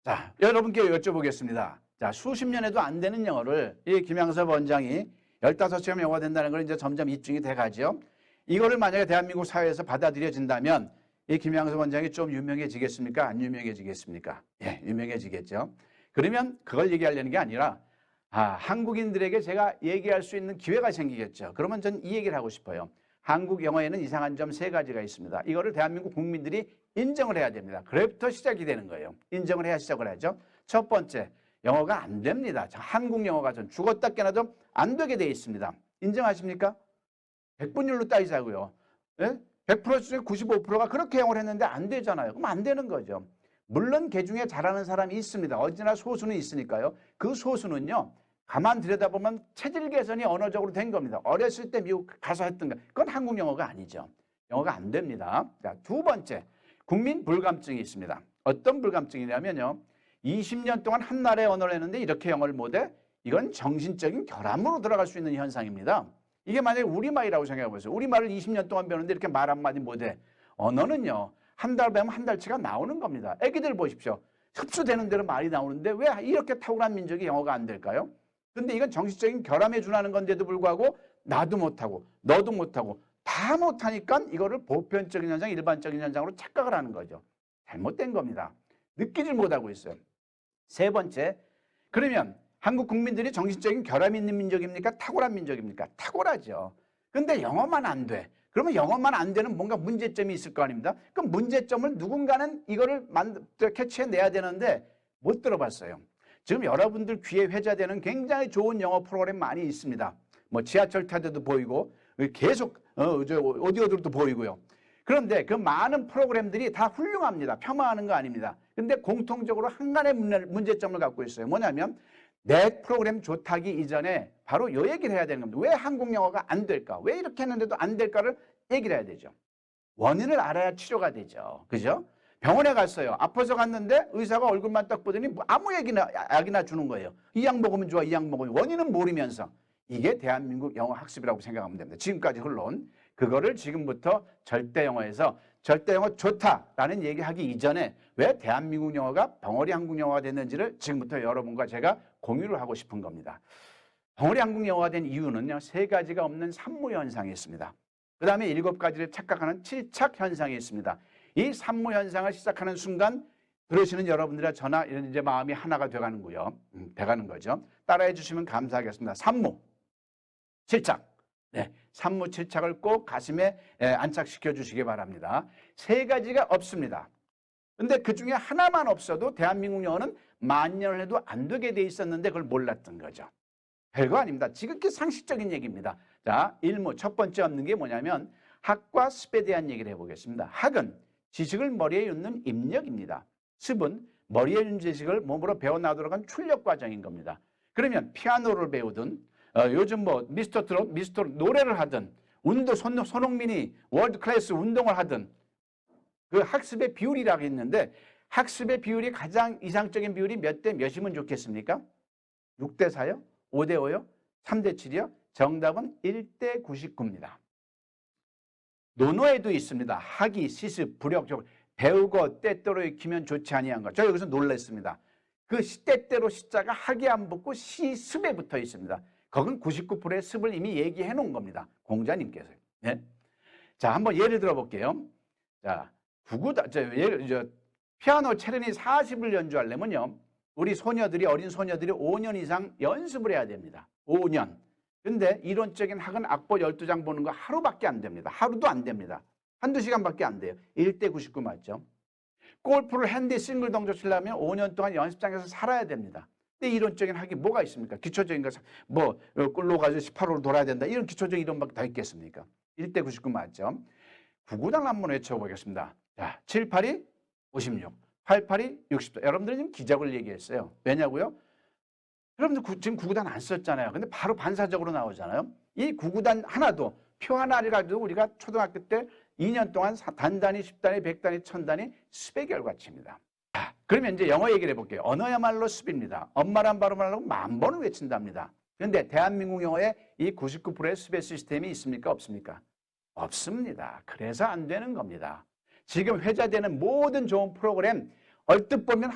자, 여러분께 여쭤보겠습니다. 자, 수십 년에도 안 되는 영어를 이 김양섭 원장이 15시간 영어가 된다는 걸 이제 점점 입증이 돼 가죠. 이거를 만약에 대한민국 사회에서 받아들여진다면 이 김양섭 원장이 좀 유명해지겠습니까? 안 유명해지겠습니까? 예, 유명해지겠죠. 그러면 그걸 얘기하려는 게 아니라 한국인들에게 제가 얘기할 수 있는 기회가 생기겠죠. 그러면 전 이 얘기를 하고 싶어요. 한국 영어에는 이상한 점 3가지가 있습니다. 이거를 대한민국 국민들이 인정을 해야 됩니다. 그래부터 시작이 되는 거예요. 인정을 해야 시작을 하죠. 첫 번째, 영어가 안 됩니다. 한국 영어가 전 죽었다 깨나도 안 되게 돼 있습니다. 인정하십니까? 100분율로 따지자고요. 예? 100% 중에 95%가 그렇게 영어를 했는데 안 되잖아요. 그럼 안 되는 거죠. 물론 개 중에 잘하는 사람이 있습니다. 어디나 소수는 있으니까요. 그 소수는요. 가만 들여다보면 체질 개선이 언어적으로 된 겁니다. 어렸을 때 미국 가서 했던 거. 그건 한국 영어가 아니죠. 영어가 안 됩니다. 자, 두 번째, 국민 불감증이 있습니다. 어떤 불감증이냐면요. 20년 동안 한 나라의 언어를 했는데 이렇게 영어를 못해? 이건 정신적인 결함으로 들어갈 수 있는 현상입니다. 이게 만약에 우리말이라고 생각해 보세요. 우리말을 20년 동안 배우는데 이렇게 말 한마디 못해. 언어는요. 한 달 배우면 한 달치가 나오는 겁니다. 애기들 보십시오. 흡수되는 대로 말이 나오는데 왜 이렇게 탁월한 민족이 영어가 안 될까요? 근데 이건 정신적인 결함에 준하는 건데도 불구하고 나도 못하고 너도 못하고 다 못하니까 이거를 보편적인 현상, 일반적인 현상으로 착각을 하는 거죠. 잘못된 겁니다. 느끼질 못하고 있어요. 세 번째, 그러면 한국 국민들이 정신적인 결함이 있는 민족입니까? 탁월한 민족입니까? 탁월하죠. 근데 영어만 안 돼. 그러면 영어만 안 되는 뭔가 문제점이 있을 거 아닙니까? 그럼 문제점을 누군가는 이거를 캐치해내야 되는데 못 들어봤어요. 지금 여러분들 귀에 회자되는 굉장히 좋은 영어 프로그램 많이 있습니다. 뭐 지하철 타대도 보이고 계속 오디오들도 보이고요. 그런데 그 많은 프로그램들이 다 훌륭합니다. 폄하하는 거 아닙니다. 근데 공통적으로 한 가지 문제점을 갖고 있어요. 뭐냐면 내 프로그램 좋다기 이전에 바로 요 얘기를 해야 되는 겁니다. 왜 한국 영어가 안 될까? 왜 이렇게 했는데도 안 될까를 얘기를 해야 되죠. 원인을 알아야 치료가 되죠. 그죠? 병원에 갔어요. 아파서 갔는데 의사가 얼굴만 딱 보더니 아무 약이나 주는 거예요. 이 약 먹으면 좋아, 이 약 먹으면. 원인은 모르면서. 이게 대한민국 영어 학습이라고 생각하면 됩니다. 지금까지 흘러온 그거를 지금부터 절대 영어에서 절대 영어 좋다라는 얘기하기 이전에 왜 대한민국 영어가 벙어리 한국 영어가 됐는지를 지금부터 여러분과 제가 공유를 하고 싶은 겁니다. 벙어리 한국 영어가 된 이유는요. 3가지가 없는 산무 현상이 있습니다. 그 다음에 7가지를 착각하는 칠착 현상이 있습니다. 이 산무 현상을 시작하는 순간 들으시는 여러분들의 저나 이런 이제 마음이 하나가 돼가는고요. 돼가는 거죠. 따라해 주시면 감사하겠습니다. 산무, 칠착. 네, 산무 칠착을 꼭 가슴에 안착시켜 주시기 바랍니다. 3가지가 없습니다. 근데 그 중에 하나만 없어도 대한민국 영어는 만년을 해도 안 되게 돼 있었는데 그걸 몰랐던 거죠. 별거 아닙니다. 지극히 상식적인 얘기입니다. 자, 첫 번째 없는 게 뭐냐면 학과 습에 대한 얘기를 해보겠습니다. 학은 지식을 머리에 넣는 입력입니다. 습은 머리에 있는 지식을 몸으로 배워나도록 한 출력 과정인 겁니다. 그러면 피아노를 배우든 요즘 뭐 미스터 트롯 노래를 하든 손흥민이 월드 클래스 운동을 하든 그 학습의 비율이라고 했는데 학습의 비율이 가장 이상적인 비율이 몇 대 몇이면 좋겠습니까? 6대 4요? 5대 5요? 3대 7이요? 정답은 1대 99입니다. 논어에도 있습니다. 학이, 시습, 불역, 배우고 때때로 익히면 좋지 아니한 것. 저 여기서 놀랐습니다. 그 때때로 시자가 학이 안 붙고 시습에 붙어 있습니다. 거긴 99%의 습을 이미 얘기해 놓은 겁니다. 공자님께서요. 네? 자, 한번 예를 들어 볼게요. 자, 피아노 체르니 40을 연주하려면요. 우리 어린 소녀들이 5년 이상 연습을 해야 됩니다. 5년. 근데 이론적인 학은 악보 12장 보는 거 하루밖에 안 됩니다. 하루도 안 됩니다. 한두 시간밖에 안 돼요. 1대 99 맞죠? 골프를 핸디 싱글 동조 치려면 5년 동안 연습장에서 살아야 됩니다. 근데 이론적인 학이 뭐가 있습니까? 기초적인 것, 꿀로 가지고 18호로 돌아야 된다. 이런 기초적인 이론밖에 더 있겠습니까? 1대 99 맞죠? 구구단 한번 외쳐보겠습니다. 자, 7, 8이 56, 8, 8이 60. 여러분들은 지금 기적을 얘기했어요. 왜냐고요? 여러분들 지금 구구단 안 썼잖아요. 근데 바로 반사적으로 나오잖아요. 이 구구단 하나도 표 하나를 가지고 우리가 초등학교 때 2년 동안 단단히 10단위, 100단위, 1000단위 습의 결과치입니다. 자, 그러면 이제 영어 얘기를 해볼게요. 언어야말로 습입니다. 엄마란 발음을 만 번을 외친답니다. 그런데 대한민국 영어에 이 99%의 습의 시스템이 있습니까? 없습니까? 없습니다. 그래서 안 되는 겁니다. 지금 회자되는 모든 좋은 프로그램 얼뜻 보면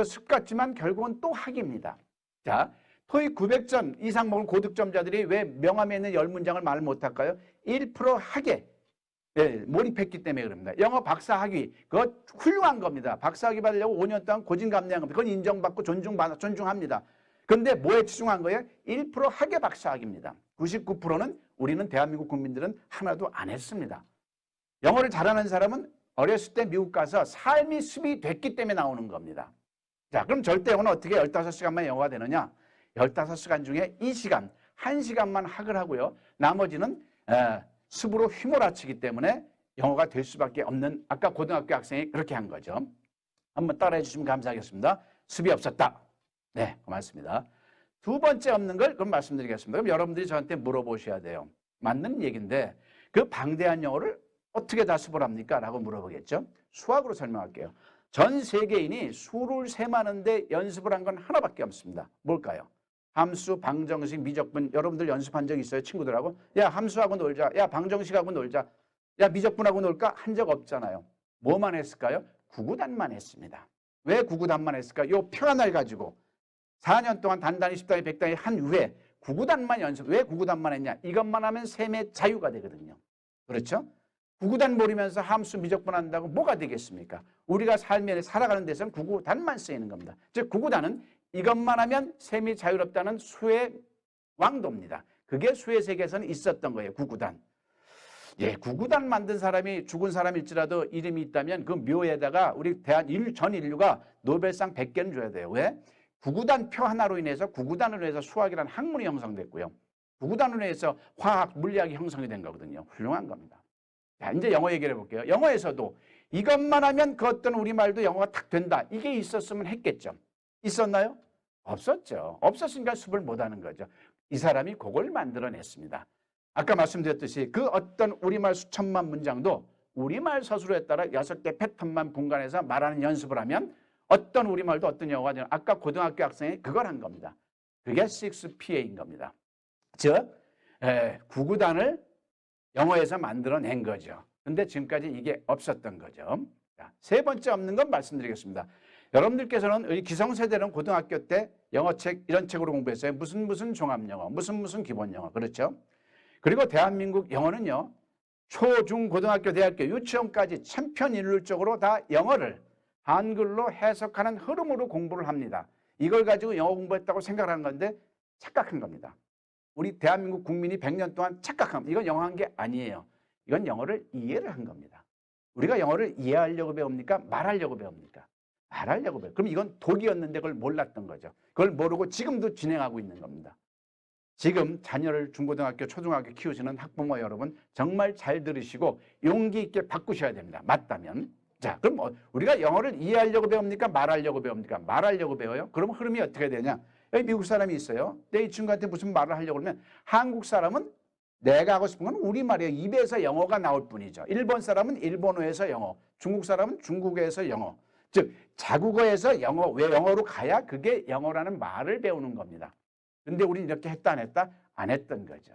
습 같지만 결국은 또 학입니다. 자, 토익 900점 이상 먹은 고득점자들이 왜 명함에 있는 10문장을 말 못할까요? 1% 학에 몰입했기 때문에 그럽니다. 영어 박사 학위, 그거 훌륭한 겁니다. 박사 학위 받으려고 5년 동안 고진감래한 겁니다. 그건 인정받고 존중합니다. 그런데 뭐에 치중한 거예요? 1% 학예 박사 학위입니다. 99%는 우리는 대한민국 국민들은 하나도 안 했습니다. 영어를 잘하는 사람은 어렸을 때 미국 가서 삶이 습이 됐기 때문에 나오는 겁니다. 자, 그럼 절대 영어는 어떻게 15시간만 영어가 되느냐? 15시간 중에 이 시간, 1시간만 학을 하고요. 나머지는 습으로 휘몰아치기 때문에 영어가 될 수밖에 없는 아까 고등학교 학생이 그렇게 한 거죠. 한번 따라해 주시면 감사하겠습니다. 습이 없었다. 네, 고맙습니다. 두 번째 없는 걸 그럼 말씀드리겠습니다. 그럼 여러분들이 저한테 물어보셔야 돼요. 맞는 얘기인데 그 방대한 영어를 어떻게 다 습을 합니까? 라고 물어보겠죠. 수학으로 설명할게요. 전 세계인이 수를 셈하는데 연습을 한 건 하나밖에 없습니다. 뭘까요? 함수, 방정식, 미적분. 여러분들 연습한 적 있어요? 친구들하고? 야, 함수하고 놀자. 야, 방정식하고 놀자. 야, 미적분하고 놀까? 한 적 없잖아요. 뭐만 했을까요? 구구단만 했습니다. 왜 구구단만 했을까? 요 표 하나를 가지고 4년 동안 단단히 10단위, 100단위 한 후에 구구단만 연습. 왜 구구단만 했냐? 이것만 하면 셈의 자유가 되거든요. 그렇죠? 구구단 모르면서 함수, 미적분 한다고 뭐가 되겠습니까? 우리가 삶에 살아가는 데서는 구구단만 쓰이는 겁니다. 즉 구구단은 이것만 하면 셈이 자유롭다는 수의 왕도입니다. 그게 수의 세계에서는 있었던 거예요. 구구단. 예, 구구단 만든 사람이 죽은 사람일지라도 이름이 있다면 그 묘에다가 우리 전 인류가 노벨상 100개는 줘야 돼요. 왜? 구구단 표 하나로 인해서 구구단으로 해서 수학이라는 학문이 형성됐고요. 구구단으로 해서 화학, 물리학이 형성이 된 거거든요. 훌륭한 겁니다. 자, 이제 영어 얘기를 해볼게요. 영어에서도 이것만 하면 그 어떤 우리말도 영어가 탁 된다. 이게 있었으면 했겠죠. 있었나요? 없었죠. 없었으니까 습을 못하는 거죠. 이 사람이 그걸 만들어냈습니다. 아까 말씀드렸듯이 그 어떤 우리말 수천만 문장도 우리말 서술에 따라 6개 패턴만 분간해서 말하는 연습을 하면 어떤 우리말도 어떤 영어가 되는 아까 고등학교 학생이 그걸 한 겁니다. 그게 6PA인 겁니다. 즉 구구단을 영어에서 만들어낸 거죠. 근데 지금까지 이게 없었던 거죠. 자, 세 번째 없는 건 말씀드리겠습니다. 여러분들께서는 기성세대는 고등학교 때 영어책 이런 책으로 공부했어요. 무슨 종합영어, 무슨 기본영어. 그렇죠? 그리고 대한민국 영어는요. 초, 중, 고등학교, 대학교, 유치원까지 천편일률적으로 다 영어를 한글로 해석하는 흐름으로 공부를 합니다. 이걸 가지고 영어 공부했다고 생각하는 건데 착각한 겁니다. 우리 대한민국 국민이 100년 동안 착각합니다. 이건 영어한 게 아니에요. 이건 영어를 이해를 한 겁니다. 우리가 영어를 이해하려고 배웁니까? 말하려고 배웁니까? 말하려고 배워요. 그럼 이건 독이었는데 그걸 몰랐던 거죠. 그걸 모르고 지금도 진행하고 있는 겁니다. 지금 자녀를 중고등학교, 초등학교 키우시는 학부모 여러분 정말 잘 들으시고 용기 있게 바꾸셔야 됩니다. 맞다면. 자, 그럼 우리가 영어를 이해하려고 배웁니까? 말하려고 배웁니까? 말하려고 배워요. 그럼 흐름이 어떻게 되냐? 여기 미국 사람이 있어요. 근데 이 친구한테 무슨 말을 하려고 그러면 한국 사람은 내가 하고 싶은 건 우리말이에요. 입에서 영어가 나올 뿐이죠. 일본 사람은 일본어에서 영어, 중국 사람은 중국어에서 영어. 즉 자국어에서 영어, 왜 영어로 가야 그게 영어라는 말을 배우는 겁니다. 근데 우리는 이렇게 했다 안 했다? 안 했던 거죠.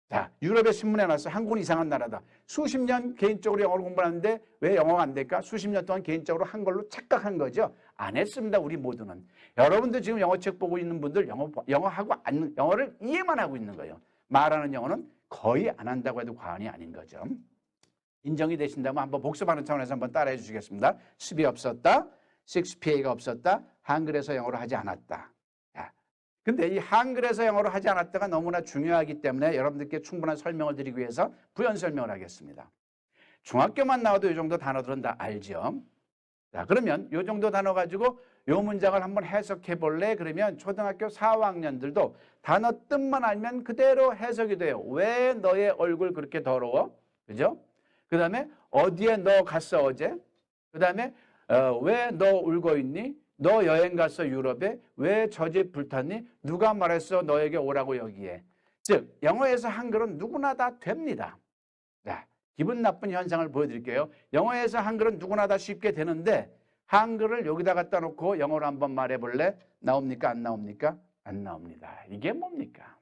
자, 유럽의 신문에 나서 한국은 이상한 나라다. 수십 년 개인적으로 영어를 공부하는데 왜 영어가 안 될까? 수십 년 동안 개인적으로 한걸로 착각한 거죠. 안 했습니다. 우리 모두는. 여러분들 지금 영어책 보고 있는 분들 영어를 이해만 하고 있는 거예요. 말하는 영어는 거의 안 한다고 해도 과언이 아닌 거죠. 인정이 되신다면 한번 복습하는 차원에서 한번 따라해 주시겠습니다. 습이 없었다. 6PA가 없었다. 한글에서 영어를 하지 않았다. 근데 이 한글에서 영어로 하지 않았다가 너무나 중요하기 때문에 여러분들께 충분한 설명을 드리기 위해서 부연 설명을 하겠습니다. 중학교만 나와도 이 정도 단어들은 다 알죠. 자, 그러면 이 정도 단어 가지고 이 문장을 한번 해석해 볼래? 그러면 초등학교 4학년들도 단어 뜻만 알면 그대로 해석이 돼요. 왜 너의 얼굴 그렇게 더러워? 그죠? 그 다음에 어디에 너 갔어 어제? 그 다음에 왜 너 울고 있니? 너 여행 갔어 유럽에? 왜 저 집 불탔니? 누가 말했어 너에게 오라고 여기에? 즉 영어에서 한글은 누구나 다 됩니다. 자, 기분 나쁜 현상을 보여드릴게요. 영어에서 한글은 누구나 다 쉽게 되는데 한글을 여기다 갖다 놓고 영어로 한번 말해볼래? 나옵니까? 안 나옵니까? 안 나옵니다. 이게 뭡니까?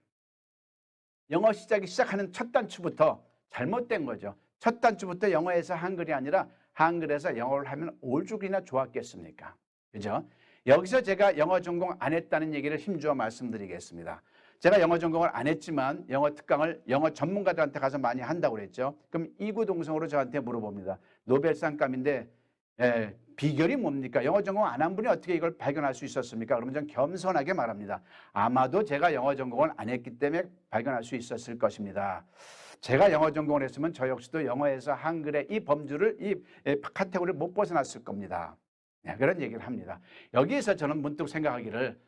영어 시작하는 첫 단추부터 잘못된 거죠. 첫 단추부터 영어에서 한글이 아니라 한글에서 영어를 하면 올죽이나 좋았겠습니까? 그죠? 여기서 제가 영어 전공 안 했다는 얘기를 힘주어 말씀드리겠습니다. 제가 영어 전공을 안 했지만 영어 특강을 영어 전문가들한테 가서 많이 한다고 그랬죠. 그럼 이구동성으로 저한테 물어봅니다. 노벨상감인데 비결이 뭡니까? 영어 전공 안 한 분이 어떻게 이걸 발견할 수 있었습니까? 그러면 전 겸손하게 말합니다. 아마도 제가 영어 전공을 안 했기 때문에 발견할 수 있었을 것입니다. 제가 영어 전공을 했으면 저 역시도 영어에서 한글의 이 범주를 이 카테고리를 못 벗어났을 겁니다. 네, 그런 얘기를 합니다. 여기에서 저는 문득 생각하기를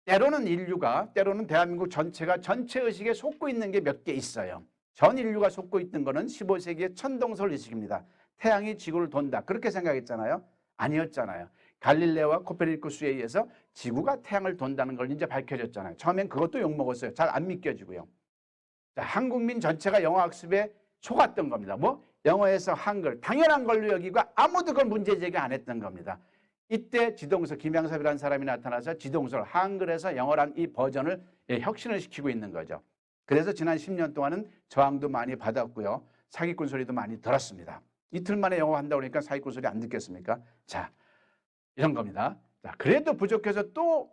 때로는 대한민국 전체가 전체의식에 속고 있는 게 몇 개 있어요. 전 인류가 속고 있던 거는 15세기의 천동설 의식입니다. 태양이 지구를 돈다. 그렇게 생각했잖아요. 아니었잖아요. 갈릴레오와 코페르니쿠스에 의해서 지구가 태양을 돈다는 걸 이제 밝혀졌잖아요. 처음엔 그것도 욕먹었어요. 잘 안 믿겨지고요. 자, 한국민 전체가 영어 학습에 속았던 겁니다. 뭐? 영어에서 한글, 당연한 걸로 여기고 아무도 그걸 문제 제기 안 했던 겁니다. 이때 지동설, 김양섭이라는 사람이 나타나서 지동설, 한글에서 영어란 이 버전을 혁신을 시키고 있는 거죠. 그래서 지난 10년 동안은 저항도 많이 받았고요. 사기꾼 소리도 많이 들었습니다. 이틀 만에 영어 한다고 그러니까 사기꾼 소리 안 듣겠습니까? 자, 이런 겁니다. 자, 그래도 부족해서 또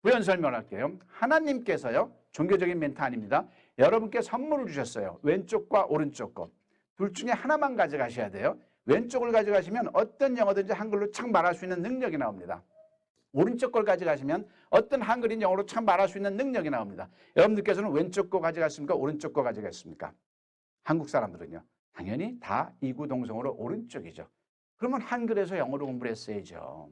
부연 설명을 할게요. 하나님께서요, 종교적인 멘트 아닙니다. 여러분께 선물을 주셨어요. 왼쪽과 오른쪽 거. 둘 중에 하나만 가져가셔야 돼요. 왼쪽을 가져가시면 어떤 영어든지 한글로 착 말할 수 있는 능력이 나옵니다. 오른쪽 걸 가져가시면 어떤 한글인 영어로 착 말할 수 있는 능력이 나옵니다. 여러분들께서는 왼쪽 거 가져갔습니까? 오른쪽 거 가져갔습니까? 한국 사람들은요. 당연히 다 이구동성으로 오른쪽이죠. 그러면 한글에서 영어로 공부를 했어야죠.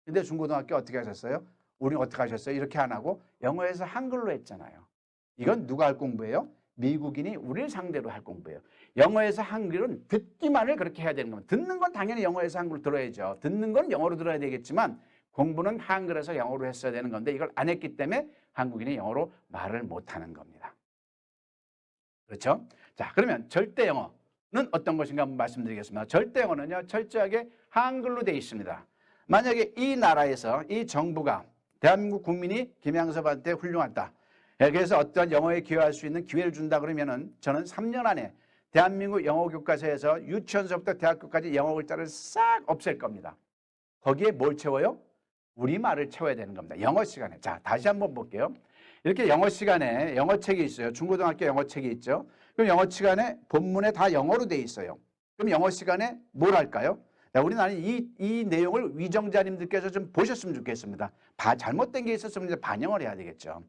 근데 중고등학교 어떻게 하셨어요? 우리 어떻게 하셨어요? 이렇게 안 하고 영어에서 한글로 했잖아요. 이건 누가 할 공부예요? 미국인이 우리를 상대로 할 공부예요. 영어에서 한글은 듣기만을 그렇게 해야 되는 겁니다. 듣는 건 당연히 영어에서 한글로 들어야죠. 듣는 건 영어로 들어야 되겠지만 공부는 한글에서 영어로 했어야 되는 건데 이걸 안 했기 때문에 한국인이 영어로 말을 못하는 겁니다. 그렇죠? 자, 그러면 절대 영어는 어떤 것인가 한번 말씀드리겠습니다. 절대 영어는요, 철저하게 한글로 되어 있습니다. 만약에 이 나라에서 이 정부가 대한민국 국민이 김양섭한테 훌륭하다. 그래서 어떤 영어에 기여할 수 있는 기회를 준다 그러면은 저는 3년 안에 대한민국 영어 교과서에서 유치원서부터 대학교까지 영어 글자를 싹 없앨 겁니다. 거기에 뭘 채워요? 우리말을 채워야 되는 겁니다. 영어 시간에. 자, 다시 한번 볼게요. 이렇게 영어 시간에 영어책이 있어요. 중고등학교 영어책이 있죠. 그럼 영어 시간에 본문에 다 영어로 돼 있어요. 그럼 영어 시간에 뭘 할까요? 우리나라는 이 내용을 위정자님들께서 좀 보셨으면 좋겠습니다. 잘못된 게 있었으면 이제 반영을 해야 되겠죠.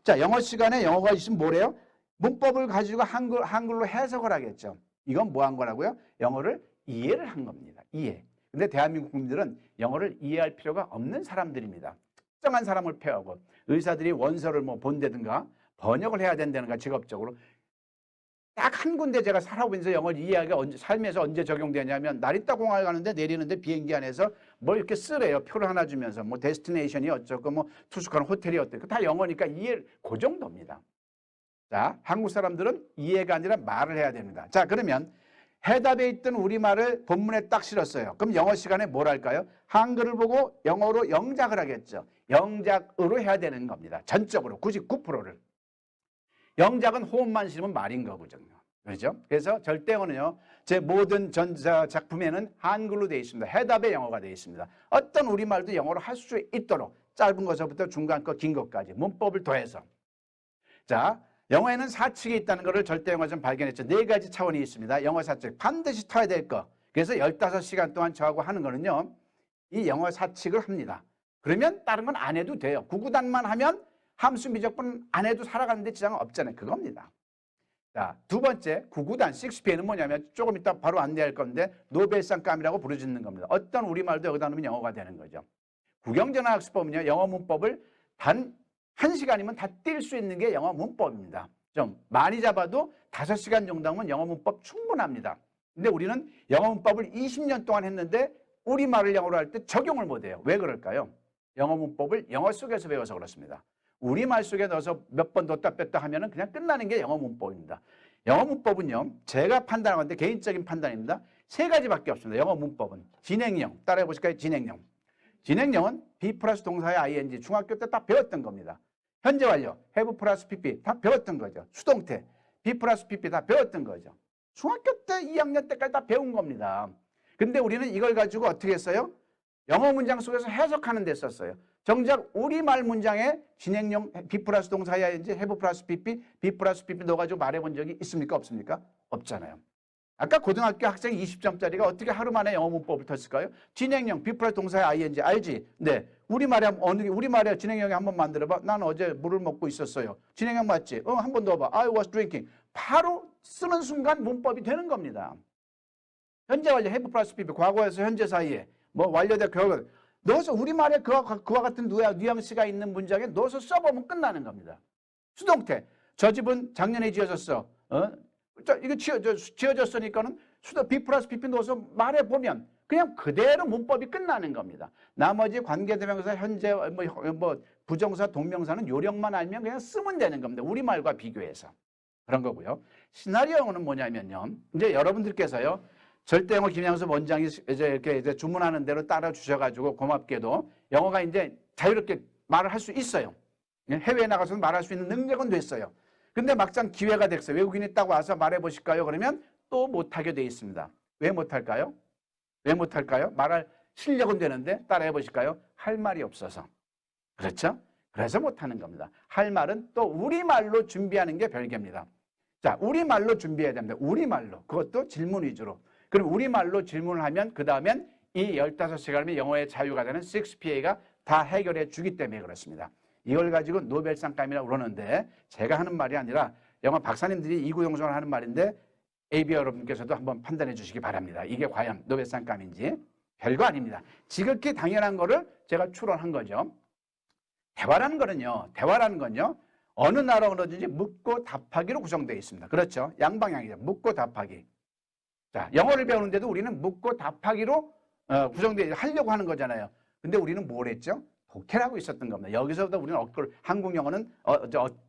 자, 영어 시간에 영어가 있으면 뭐래요? 문법을 가지고 한글로 해석을 하겠죠. 이건 뭐 한 거라고요? 영어를 이해를 한 겁니다. 이해. 근데 대한민국 국민들은 영어를 이해할 필요가 없는 사람들입니다. 특정한 사람을 폐하고 의사들이 원서를 뭐 본다든가 번역을 해야 된다든가 직업적으로 딱 한 군데 제가 살아보면서 영어를 이해하기가 삶에서 언제 적용되냐면 나리타 공항을 가는데 내리는데 비행기 안에서 뭘 이렇게 쓰래요. 표를 하나 주면서 뭐 데스티네이션이 어쩌고 뭐 투숙하는 호텔이 어떻고 다 영어니까 이해 그 정도입니다. 자, 한국 사람들은 이해가 아니라 말을 해야 됩니다. 자, 그러면 해답에 있던 우리말을 본문에 딱 실었어요. 그럼 영어 시간에 뭘 할까요? 한글을 보고 영어로 영작을 하겠죠. 영작으로 해야 되는 겁니다. 전적으로 99%를. 영작은 호흡만 실으면 말인 거거든요. 그렇죠? 그래서 절대어는요, 제 모든 전자 작품에는 한글로 되어 있습니다. 해답에 영어가 되어 있습니다. 어떤 우리말도 영어로 할 수 있도록 짧은 것부터 중간 거, 긴 것까지 문법을 더해서. 자, 영어에는 사칙이 있다는 것을 절대영어에서 발견했죠. 4가지 차원이 있습니다. 영어 사칙. 반드시 터야 될 거. 그래서 15시간 동안 저하고 하는 거는요, 이 영어 사칙을 합니다. 그러면 다른 건 안 해도 돼요. 구구단만 하면 함수 미적분 안 해도 살아가는데 지장은 없잖아요. 그겁니다. 자, 두 번째, 구구단, 6P는 뭐냐면 조금 이따 바로 안내할 건데 노벨상감이라고 부르짖는 겁니다. 어떤 우리말도 여기다 넣으면 영어가 되는 거죠. 국영전화학습법은요, 영어 문법을 단 1시간이면 다 뛸 수 있는 게 영어 문법입니다. 좀 많이 잡아도 5시간 정도 하면 영어 문법 충분합니다. 근데 우리는 영어 문법을 20년 동안 했는데 우리말을 영어로 할 때 적용을 못해요. 왜 그럴까요? 영어 문법을 영어 속에서 배워서 그렇습니다. 우리말 속에 넣어서 몇 번 넣었다 뺐다 하면은 그냥 끝나는 게 영어 문법입니다. 영어 문법은요, 제가 판단한 건데 개인적인 판단입니다. 3가지밖에 없습니다. 영어 문법은. 진행형, 따라해 보실까요? 진행형. 진행형은 be 플러스 동사의 ing, 중학교 때 딱 배웠던 겁니다. 현재 완료, have 플러스 pp 다 배웠던 거죠. 수동태, be 플러스 pp 다 배웠던 거죠. 중학교 때 2학년 때까지 다 배운 겁니다. 근데 우리는 이걸 가지고 어떻게 했어요? 영어 문장 속에서 해석하는 데 썼어요. 정작 우리말 문장에 진행형 be 플러스 동사의 ing, have 플러스 pp, be 플러스 pp 넣어가지고 말해본 적이 있습니까? 없습니까? 없잖아요. 아까 고등학교 학생 20점짜리가 어떻게 하루 만에 영어 문법을 텄을까요? 진행형, be 플러스 동사의 ing, 알지? 네. 우리말에 진행형에 한번 만들어봐. 난 어제 물을 먹고 있었어요. 진행형 맞지? 한 번 넣어봐. I was drinking. 바로 쓰는 순간 문법이 되는 겁니다. 현재 완료, have 플러스 pp, 과거에서 현재 사이에 뭐 완료된 결과 넣어서 우리말에 그와 같은 뉘앙스가 있는 문장에 넣어서 써보면 끝나는 겁니다. 수동태, 저 집은 작년에 지어졌어. 이거 지어졌으니까는 be 플러스 pp 넣어서 말해보면 그냥 그대로 문법이 끝나는 겁니다. 나머지 관계대명사, 현재, 부정사, 동명사는 요령만 알면 그냥 쓰면 되는 겁니다. 우리말과 비교해서. 그런 거고요. 시나리오는 뭐냐면요. 이제 여러분들께서요, 절대영어 김양섭 원장이 이제 주문하는 대로 따라 주셔가지고 고맙게도 영어가 이제 자유롭게 말을 할 수 있어요. 해외에 나가서도 말할 수 있는 능력은 됐어요. 근데 막상 기회가 됐어요. 외국인이 딱 와서 말해 보실까요? 그러면 또 못하게 돼 있습니다. 왜 못할까요? 왜 못할까요? 말할 실력은 되는데 따라해 보실까요? 할 말이 없어서. 그렇죠? 그래서 못하는 겁니다. 할 말은 또 우리말로 준비하는 게 별개입니다. 자, 우리말로 준비해야 됩니다. 우리말로. 그것도 질문 위주로. 그럼 우리말로 질문을 하면 그 다음엔 이 15시간이면 영어의 자유가 되는 6PA가 다 해결해 주기 때문에 그렇습니다. 이걸 가지고 노벨상감이라고 그러는데 제가 하는 말이 아니라 영어 박사님들이 이구동성을 하는 말인데 AB 여러분께서도 한번 판단해 주시기 바랍니다. 이게 과연 노벨상감인지. 별거 아닙니다. 지극히 당연한 거를 제가 추론한 거죠. 대화라는 건요. 어느 나라 언어든지 묻고 답하기로 구성되어 있습니다. 그렇죠? 양방향이죠. 묻고 답하기. 자, 영어를 배우는데도 우리는 묻고 답하기로 구성되어 하려고 하는 거잖아요. 근데 우리는 뭘 했죠? 독해라고 있었던 겁니다. 여기서부터 우리는 한국 영어는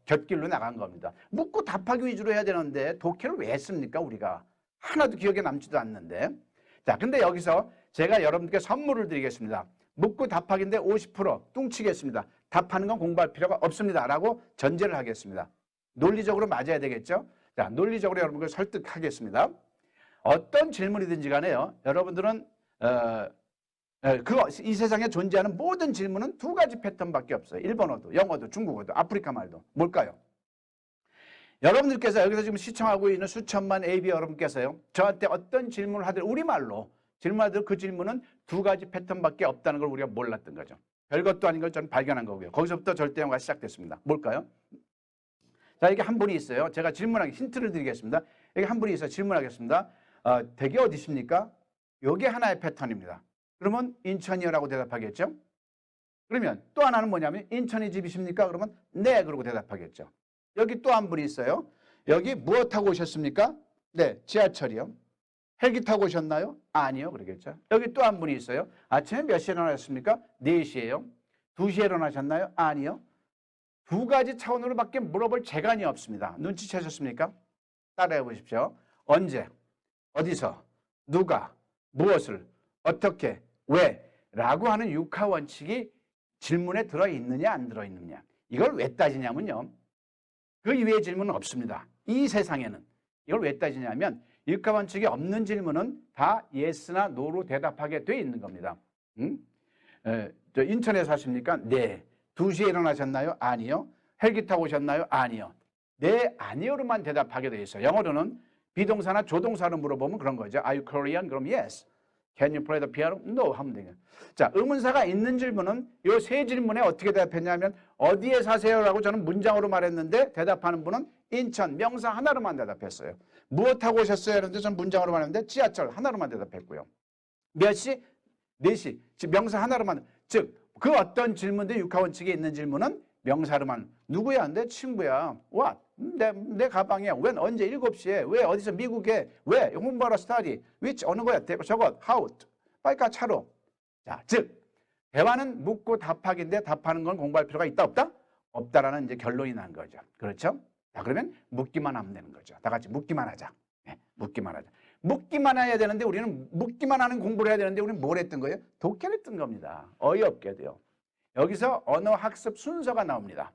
곁길로 나간 겁니다. 묻고 답하기 위주로 해야 되는데 독해를 왜 했습니까? 우리가 하나도 기억에 남지도 않는데. 자, 근데 여기서 제가 여러분께 선물을 드리겠습니다. 묻고 답하기인데 50% 뚱치겠습니다. 답하는 건 공부할 필요가 없습니다. 라고 전제를 하겠습니다. 논리적으로 맞아야 되겠죠? 자, 논리적으로 여러분을 설득하겠습니다. 어떤 질문이든지 간에요. 여러분들은 이 세상에 존재하는 모든 질문은 2가지 패턴밖에 없어요. 일본어도, 영어도, 중국어도, 아프리카 말도. 뭘까요? 여러분들께서 여기서 지금 시청하고 있는 수천만 AB 여러분께서요, 저한테 어떤 질문을 하든 우리말로 질문하든 그 질문은 2가지 패턴밖에 없다는 걸 우리가 몰랐던 거죠. 별것도 아닌 걸 저는 발견한 거고요. 거기서부터 절대영어가 시작됐습니다. 뭘까요? 자, 여기 한 분이 있어요. 제가 힌트를 드리겠습니다. 여기 한 분이 있어요. 질문하겠습니다. 댁이 어디십니까? 이게 하나의 패턴입니다. 그러면 인천이요라고 대답하겠죠? 그러면 또 하나는 뭐냐면 인천이 집이십니까? 그러면 네, 그러고 대답하겠죠. 여기 또 한 분이 있어요. 여기 무엇 타고 오셨습니까? 네, 지하철이요. 헬기 타고 오셨나요? 아니요, 그러겠죠. 여기 또 한 분이 있어요. 아침에 몇 시에 일어나셨습니까? 4시에요. 2시에 일어나셨나요? 아니요. 두 가지 차원으로밖에 물어볼 재간이 없습니다. 눈치채셨습니까? 따라해 보십시오. 언제, 어디서, 누가, 무엇을, 어떻게, 왜 라고 하는 육하 원칙이 질문에 들어있느냐 안 들어있느냐. 이걸 왜 따지냐면요. 그 이외의 질문은 없습니다. 이 세상에는. 이걸 왜 따지냐면 육하 원칙이 없는 질문은 다 yes나 no로 대답하게 돼 있는 겁니다. 저 인천에 사십니까? 네. 2시에 일어나셨나요? 아니요. 헬기 타고 오셨나요? 아니요. 네, 아니요로만 대답하게 돼 있어요. 영어로는 비동사나 조동사로 물어보면 그런 거죠. Are you Korean? 그럼 yes. Can you play the piano? No. 하면 되겠죠. 자, 의문사가 있는 질문은 이 세 질문에 어떻게 대답했냐면 어디에 사세요라고 저는 문장으로 말했는데 대답하는 분은 인천, 명사 하나로만 대답했어요. 무엇 타고 오셨어요? 그런데 저는 문장으로 말했는데 지하철 하나로만 대답했고요. 몇 시? 4시. 즉 명사 하나로만. 즉 그 어떤 질문도 육하원칙에 있는 질문은 명사로만. 누구야? 내 친구야. What? 내 가방이야. When? 언제? 7시에. 왜? 어디서? 미국에. 왜? 홍보하러 스타디. which? 어느 거야? 저것. how? 빨리 가 차로. 자, 즉 대화는 묻고 답하기인데 답하는 건 공부할 필요가 있다 없다? 없다라는 이제 결론이 난 거죠. 그렇죠? 자, 그러면 묻기만 하면 되는 거죠. 다 같이 묻기만 하자. 네, 묻기만 하자. 묻기만 해야 되는데 우리는 묻기만 하는 공부를 해야 되는데 우리는 뭘 했던 거예요? 독해를 했던 겁니다. 어이없게도요. 여기서 언어학습 순서가 나옵니다.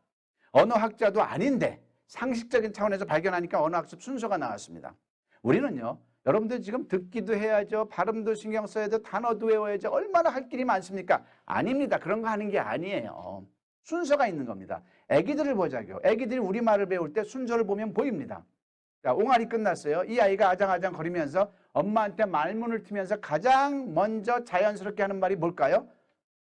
언어학자도 아닌데 상식적인 차원에서 발견하니까 언어학습 순서가 나왔습니다. 우리는요. 여러분들 지금 듣기도 해야죠. 발음도 신경 써야 돼. 단어도 외워야죠. 얼마나 할 길이 많습니까? 아닙니다. 그런 거 하는 게 아니에요. 순서가 있는 겁니다. 애기들을 보자고요. 애기들이 우리말을 배울 때 순서를 보면 보입니다. 자, 옹알이 끝났어요. 이 아이가 아장아장 거리면서 엄마한테 말문을 트면서 가장 먼저 자연스럽게 하는 말이 뭘까요?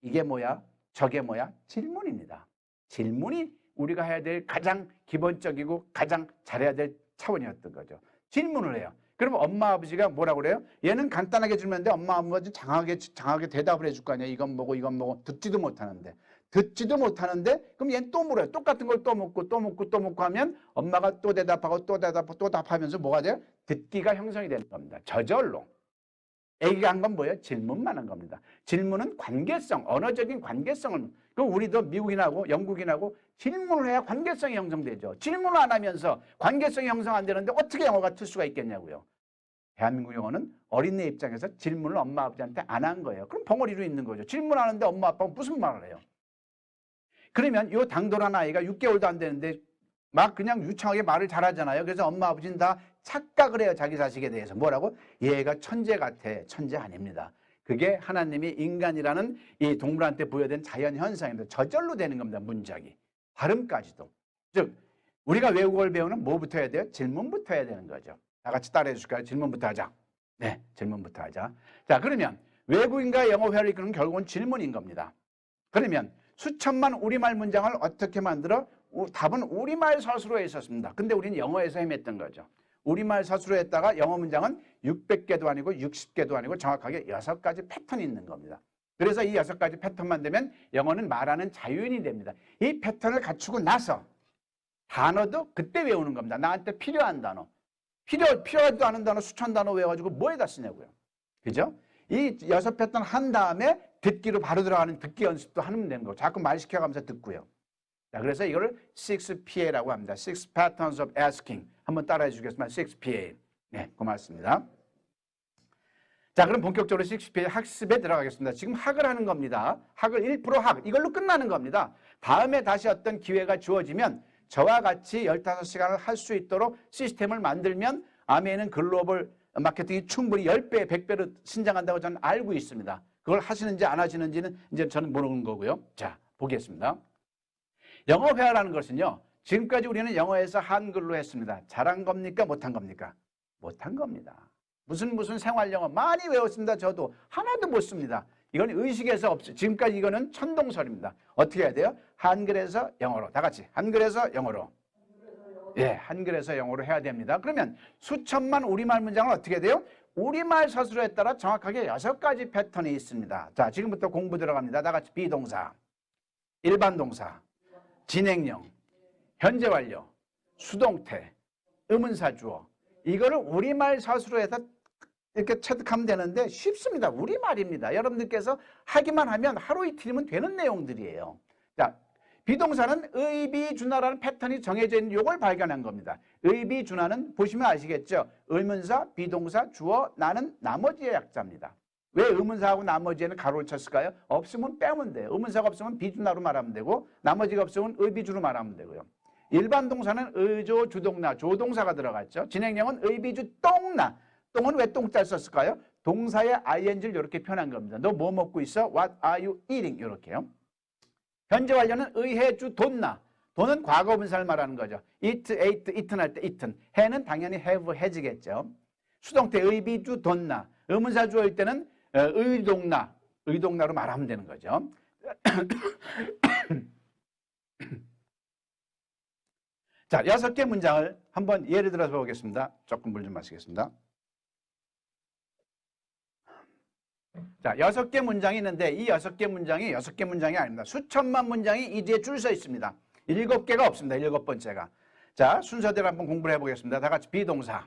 이게 뭐야? 저게 뭐야? 질문입니다. 질문이 우리가 해야 될 가장 기본적이고 가장 잘해야 될 차원이었던 거죠. 질문을 해요. 그러면 엄마 아버지가 뭐라고 그래요? 얘는 간단하게 질문했는데 엄마 아버지 장하게 대답을 해줄 거 아니야. 이건 뭐고 이건 뭐고 듣지도 못하는데 그럼 얘는 또 물어요. 똑같은 걸 또 묻고 하면 엄마가 또 대답하고 또 답하면서 뭐가 돼요? 듣기가 형성이 되는 겁니다. 저절로. 애기가 한 건 뭐예요? 질문만 한 겁니다. 질문은 관계성, 언어적인 관계성을. 그럼 우리도 미국인하고 영국인하고 질문을 해야 관계성이 형성되죠. 질문을 안 하면서 관계성이 형성 안 되는데 어떻게 영어가 틀 수가 있겠냐고요. 대한민국 영어는 어린애 입장에서 질문을 엄마 아버지한테 안 한 거예요. 그럼 벙어리로 있는 거죠. 질문하는데 엄마 아빠가 무슨 말을 해요? 그러면 이 당돌한 아이가 6개월도 안 되는데 막 그냥 유창하게 말을 잘하잖아요. 그래서 엄마 아버지는 다 착각을 해요. 자기 자식에 대해서. 뭐라고? 얘가 천재 같아. 천재 아닙니다. 그게 하나님이 인간이라는 이 동물한테 부여된 자연 현상입니다. 저절로 되는 겁니다. 문장이. 발음까지도. 즉 우리가 외국어를 배우는 뭐부터 해야 돼요? 질문부터 해야 되는 거죠. 다 같이 따라해 주실까요? 질문부터 하자. 네, 질문부터 하자. 자, 그러면 외국인과 영어 회화를 이끄는 결국은 질문인 겁니다. 그러면 수천만 우리말 문장을 어떻게 만들어? 답은 우리말 서술어에 있었습니다. 근데 우리는 영어에서 헤맸던 거죠. 우리말 서술어에 했다가 영어 문장은 600개도 아니고 60개도 아니고 정확하게 6가지 패턴이 있는 겁니다. 그래서 이 6가지 패턴만 되면 영어는 말하는 자유인이 됩니다. 이 패턴을 갖추고 나서 단어도 그때 외우는 겁니다. 나한테 필요한 단어. 필요하지도 않은 단어 수천 단어 외워가지고 뭐에다 쓰냐고요. 그죠? 이 6패턴 한 다음에 듣기로 바로 들어가는 듣기 연습도 하면 되는 거고 자꾸 말 시켜가면서 듣고요. 자, 그래서 이거를 6PA라고 합니다. 6 Patterns of Asking. 한번 따라해 주겠습니다. 6PA. 네, 고맙습니다. 자, 그럼 본격적으로 6PA 학습에 들어가겠습니다. 지금 학을 하는 겁니다. 학을 1% 학. 이걸로 끝나는 겁니다. 다음에 다시 어떤 기회가 주어지면 저와 같이 15시간을 할 수 있도록 시스템을 만들면 아메는 글로벌 마케팅이 충분히 10배, 100배로 신장한다고 저는 알고 있습니다. 그걸 하시는지 안 하시는지는 이제 저는 모르는 거고요. 자, 보겠습니다. 영어 회화라는 것은요. 지금까지 우리는 영어에서 한글로 했습니다. 잘한 겁니까? 못한 겁니까? 못한 겁니다. 무슨 생활 영어 많이 외웠습니다. 저도 하나도 못 씁니다. 이건 의식에서 없어요. 지금까지 이거는 천동설입니다. 어떻게 해야 돼요? 한글에서 영어로. 다 같이 한글에서 영어로. 예, 한글에서 영어로 해야 됩니다. 그러면 수천만 우리말 문장은 어떻게 돼요? 우리말 서술어에 따라 정확하게 6가지 패턴이 있습니다. 자, 지금부터 공부 들어갑니다. 다 같이 비동사, 일반 동사, 진행형, 현재 완료, 수동태, 의문사 주어. 이거를 우리말 서술어에서 이렇게 체득하면 되는데 쉽습니다. 우리말입니다. 여러분들께서 하기만 하면 하루 이틀이면 되는 내용들이에요. 자, 비동사는 의비준화라는 패턴이 정해져 있는 요걸 발견한 겁니다. 의비준화는 보시면 아시겠죠? 의문사, 비동사, 주어, 나는 나머지의 약자입니다. 왜 의문사하고 나머지에는 가로를 쳤을까요? 없으면 빼면 돼요. 의문사가 없으면 비준화로 말하면 되고 나머지가 없으면 의비주로 말하면 되고요. 일반 동사는 의조, 주동나, 조동사가 들어갔죠. 진행형은 의비주, 똥나. 똥은 왜 똥자를 썼을까요? 동사의 ing를 이렇게 표현한 겁니다. 너 뭐 먹고 있어? What are you eating? 이렇게요. 현재 완료는 의해주, 돈나. 돈은 과거 분사를 말하는 거죠. eat, ate, eaten 할 때 eaten. 해는 당연히 have, has겠죠. 수동태 의비주, 돈나. 의문사 주어일 때는 의동나, 의동나로 말하면 되는 거죠. 자, 6개 문장을 한번 예를 들어서 보겠습니다. 조금 물 좀 마시겠습니다. 자, 6개 문장이 있는데 이 6개 문장이 6개 문장이 아닙니다. 수천만 문장이 이 뒤에 줄 서 있습니다. 7개가 없습니다. 7번째가. 자, 순서대로 한번 공부를 해보겠습니다. 다 같이 비동사,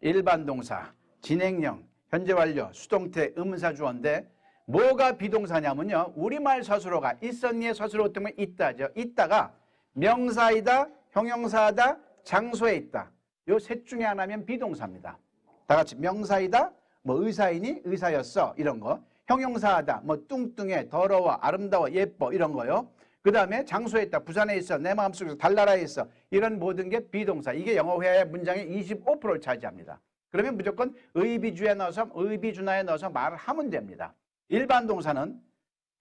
일반 동사, 진행형, 현재 완료, 수동태, 의문사 주어인데 뭐가 비동사냐면요. 우리말 서술어가 있었니의 서술어 때문에 있다죠. 있다가 명사이다, 형용사다, 장소에 있다. 요 셋 중에 하나면 비동사입니다. 다 같이 명사이다, 뭐 의사이니, 의사였어 이런 거. 형용사하다, 뭐 뚱뚱해, 더러워, 아름다워, 예뻐 이런 거요. 그 다음에 장소에 있다, 부산에 있어, 내 마음속에서 달나라에 있어 이런 모든 게 비동사. 이게 영어 회화의 문장의 25%를 차지합니다. 그러면 무조건 의비주에 넣어서 의비준화에 넣어서 말을 하면 됩니다. 일반 동사는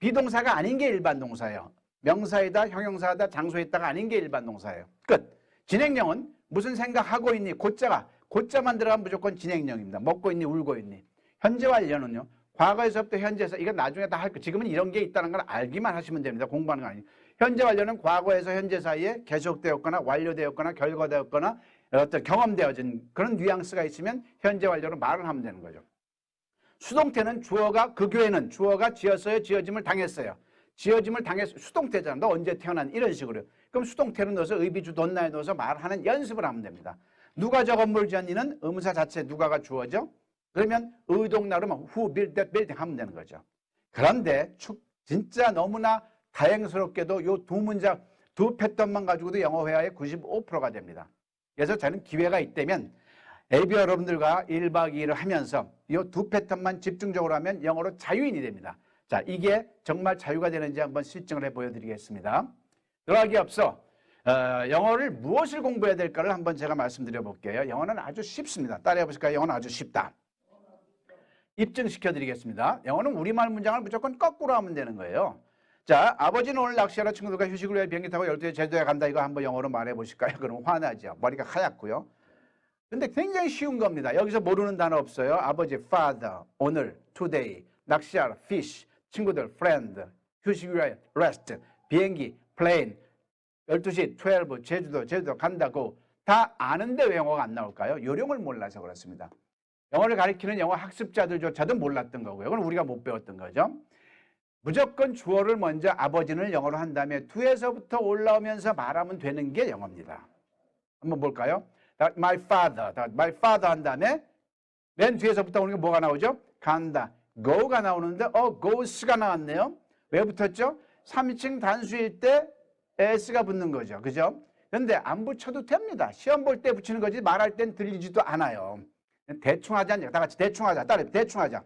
비동사가 아닌 게 일반 동사예요. 명사이다, 형용사다, 장소에 있다가 아닌 게 일반 동사예요. 끝. 진행형은 무슨 생각하고 있니? 고자만 들어가면 무조건 진행형입니다. 먹고 있니? 울고 있니? 현재 완료는요. 과거에서부터 현재에서 이건 나중에 다 할 거. 지금은 이런 게 있다는 걸 알기만 하시면 됩니다. 공부하는 거 아니에요. 현재 완료는 과거에서 현재 사이에 계속되었거나 완료되었거나 결과되었거나 어떤 경험되어진 그런 뉘앙스가 있으면 현재 완료로 말을 하면 되는 거죠. 수동태는 주어가 그 교회는 주어가 지었어요? 지어짐을 당했어요? 지어짐을 당했어요. 수동태잖아. 너 언제 태어난? 이런 식으로. 그럼 수동태로 넣어서 의비주 돈나에 넣어서 말하는 연습을 하면 됩니다. 누가 저 건물 지었니는 의문사 자체 누가가 주어죠. 그러면 의동나로 who built that building 하면 되는 거죠. 그런데 진짜 너무나 다행스럽게도 요 두 문장, 두 패턴만 가지고도 영어 회화의 95%가 됩니다. 그래서 저는 기회가 있다면 ABA 여러분들과 1박 2일을 하면서 이 두 패턴만 집중적으로 하면 영어로 자유인이 됩니다. 자, 이게 정말 자유가 되는지 한번 실증을 해 보여드리겠습니다. 들어가기 앞서 영어를 무엇을 공부해야 될까를 한번 제가 말씀드려 볼게요. 영어는 아주 쉽습니다. 따라해 보실까요? 영어는 아주 쉽다. 입증시켜 드리겠습니다. 영어는 우리말 문장을 무조건 거꾸로 하면 되는 거예요. 자, 아버지는 오늘 낚시하러 친구들과 휴식을 위해 비행기 타고 12시에 제주도에 간다. 이거 한번 영어로 말해 보실까요? 그럼 화나죠. 머리가 하얗고요. 근데 굉장히 쉬운 겁니다. 여기서 모르는 단어 없어요. 아버지, father, 오늘, today, 낚시하러, fish, 친구들, friend, 휴식을 위해 rest, 비행기, plane, 12시, 12, 제주도 간다고 다 아는데 왜 영어가 안 나올까요? 요령을 몰라서 그렇습니다. 영어를 가리키는 영어 학습자들조차도 몰랐던 거고요. 그건 우리가 못 배웠던 거죠. 무조건 주어를 먼저 아버지는 영어로 한 다음에 to에서부터 올라오면서 말하면 되는 게 영어입니다. 한번 볼까요? My father 한 다음에 맨 뒤에서부터 오는 게 뭐가 나오죠? 간다. go가 나오는데 goes가 나왔네요. 왜 붙었죠? 3인칭 단수일 때 s가 붙는 거죠. 그죠? 그런데 안 붙여도 됩니다. 시험 볼 때 붙이는 거지 말할 땐 들리지도 않아요. 대충 하자. 다 같이 대충 하자. 따라 대충 하자.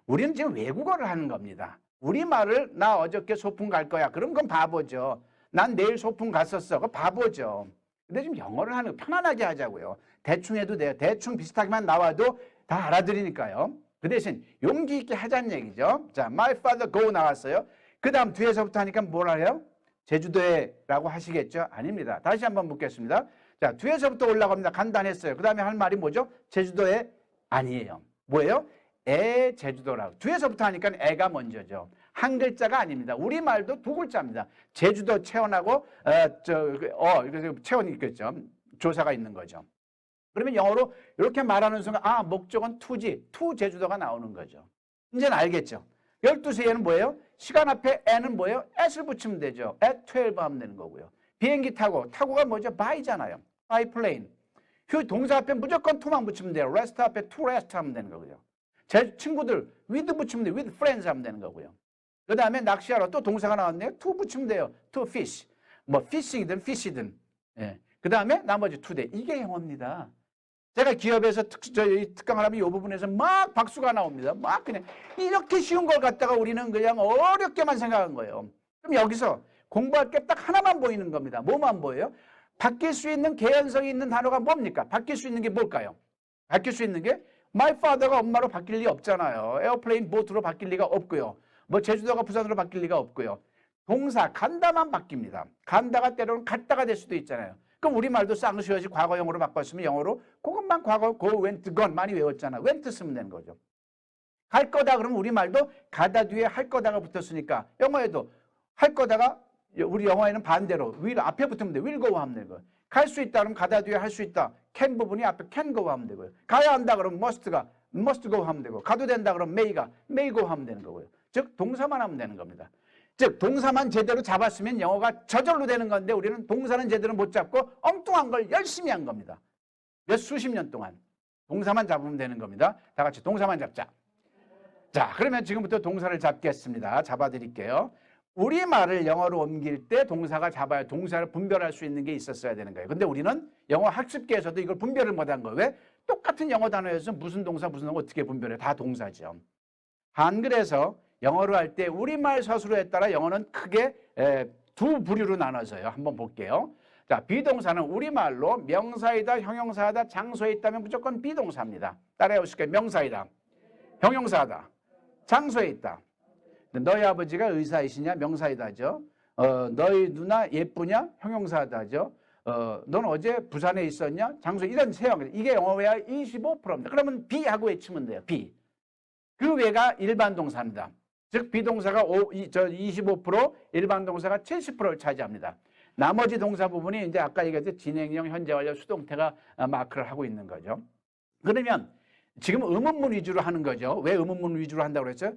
우리는 지금 외국어를 하는 겁니다. 우리말을 나 어저께 소풍 갈 거야. 그럼 그건 바보죠. 난 내일 소풍 갔었어. 그건 바보죠. 근데 지금 영어를 하는 거 편안하게 하자고요. 대충 해도 돼요. 대충 비슷하게만 나와도 다 알아들으니까요. 그 대신 용기 있게 하자는 얘기죠. 자, my father go 나왔어요. 그 다음 뒤에서부터 하니까 뭐라 해요? 제주도에 라고 하시겠죠? 아닙니다. 다시 한번 묻겠습니다. 자, 뒤에서부터 올라갑니다. 간단했어요. 그 다음에 할 말이 뭐죠? 제주도에 아니에요. 뭐예요? 제주도라고. 뒤에서부터 하니까 애가 먼저죠. 한 글자가 아닙니다. 우리말도 두 글자입니다. 제주도 체온하고 체온이 있겠죠. 조사가 있는 거죠. 그러면 영어로 이렇게 말하는 순간 목적은 to지, to 제주도가 나오는 거죠. 이제는 알겠죠. 12시에는 뭐예요? 시간 앞에 n은 뭐예요? s를 붙이면 되죠. at 12 하면 되는 거고요. 비행기 타고가 뭐죠? by잖아요. by plane. 동사 앞에 무조건 to만 붙이면 돼요. rest 앞에 to rest 하면 되는 거고요. 제 친구들 with 붙이면 돼요. with friends 하면 되는 거고요. 그 다음에 낚시하러 또 동사가 나왔네요. to 붙이면 돼요. to fish. 뭐 fish이든 fish이든. 예. 그 다음에 나머지 today. 이게 영어입니다. 제가 기업에서 특강을 하면 이 부분에서 막 박수가 나옵니다. 막 그냥 이렇게 쉬운 걸 갖다가 우리는 그냥 어렵게만 생각한 거예요. 그럼 여기서 공부할 게 딱 하나만 보이는 겁니다. 뭐만 보여요? 바뀔 수 있는 개연성이 있는 단어가 뭡니까? 바뀔 수 있는 게 뭘까요? 바뀔 수 있는 게 my father가 엄마로 바뀔 리 없잖아요. 에어플레인 보트로 바뀔 리가 없고요. 뭐 제주도가 부산으로 바뀔 리가 없고요. 동사 간다만 바뀝니다. 간다가 때로는 갔다가 될 수도 있잖아요. 그럼 우리말도 쌍시옷이 과거형으로 바꿨으면 영어로 그것만 과거 go, went, gone 많이 외웠잖아. went 쓰면 되는 거죠. 갈 거다 그러면 우리말도 가다 뒤에 할 거다가 붙었으니까 영어에도 할 거다가 우리 영어에는 반대로 will 앞에 붙으면 돼. will go 하면 되고요. 갈 수 있다 그러면 가다 뒤에 할 수 있다. can 부분이 앞에 can go 하면 되고요. 가야 한다 그러면 must가 must go 하면 되고 가도 된다 그러면 may가 may go 하면 되는 거고요. 즉 동사만 하면 되는 겁니다. 즉 동사만 제대로 잡았으면 영어가 저절로 되는 건데 우리는 동사는 제대로 못 잡고 엉뚱한 걸 열심히 한 겁니다. 몇 수십 년 동안 동사만 잡으면 되는 겁니다. 다 같이 동사만 잡자. 자, 그러면 지금부터 동사를 잡겠습니다. 잡아드릴게요. 우리말을 영어로 옮길 때 동사가 잡아야 동사를 분별할 수 있는 게 있었어야 되는 거예요. 근데 우리는 영어 학습계에서도 이걸 분별을 못한 거예요. 왜? 똑같은 영어 단어에서 무슨 동사 어떻게 분별해? 다 동사죠. 한글에서 영어로 할 때 우리말 서술어에 따라 영어는 크게 두 부류로 나눠져요. 한번 볼게요. 자, 비동사는 우리말로 명사이다, 형용사이다, 장소에 있다면 무조건 비동사입니다. 따라해 보실게요. 명사이다, 형용사다, 장소에 있다. 너희 아버지가 의사이시냐? 명사이다죠. 너희 누나 예쁘냐? 형용사다죠. 넌 어제 부산에 있었냐? 장소 이런 세형. 이게 영어외화 25%입니다. 그러면 비하고 외치면 돼요. 비. 그 외가 일반 동사입니다. 즉 비동사가 25%, 일반 동사가 70%를 차지합니다. 나머지 동사 부분이 이제 아까 얘기했듯이 진행형, 현재 완료, 수동태가 마크를 하고 있는 거죠. 그러면 지금 의문문 위주로 하는 거죠. 왜 의문문 위주로 한다고 그랬어요?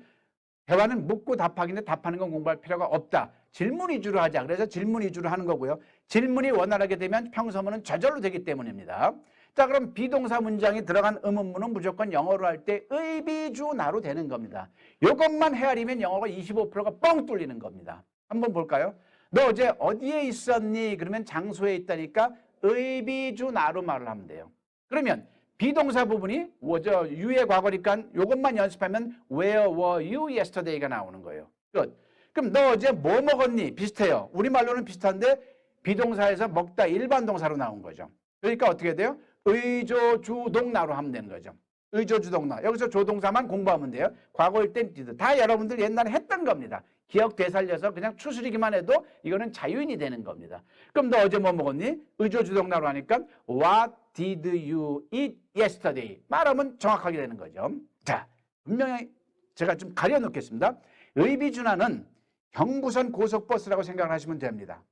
대화는 묻고 답하기인데 답하는 건 공부할 필요가 없다. 질문 위주로 하자. 그래서 질문 위주로 하는 거고요. 질문이 원활하게 되면 평서문은 저절로 되기 때문입니다. 자, 그럼 비동사 문장이 들어간 의문문은 무조건 영어로 할 때 의비주나로 되는 겁니다. 이것만 헤아리면 영어가 25%가 뻥 뚫리는 겁니다. 한번 볼까요? 너 어제 어디에 있었니? 그러면 장소에 있다니까 의비주나로 말을 하면 돼요. 그러면 비동사 부분이 유의 과거니까 이것만 연습하면 Where were you yesterday가 나오는 거예요. 끝. 그럼 너 어제 뭐 먹었니? 비슷해요. 우리말로는 비슷한데 비동사에서 먹다 일반 동사로 나온 거죠. 그러니까 어떻게 돼요? 의조주동나로 하면 되는 거죠. 의조주동나. 여기서 조동사만 공부하면 돼요. 과거일 땐 did. 다 여러분들 옛날에 했던 겁니다. 기억 되살려서 그냥 추스리기만 해도 이거는 자유인이 되는 겁니다. 그럼 너 어제 뭐 먹었니? 의조주동나로 하니까 What did you eat yesterday? 말하면 정확하게 되는 거죠. 자, 분명히 제가 좀 가려놓겠습니다. 의비준하는 경부선 고속버스라고 생각을 하시면 됩니다.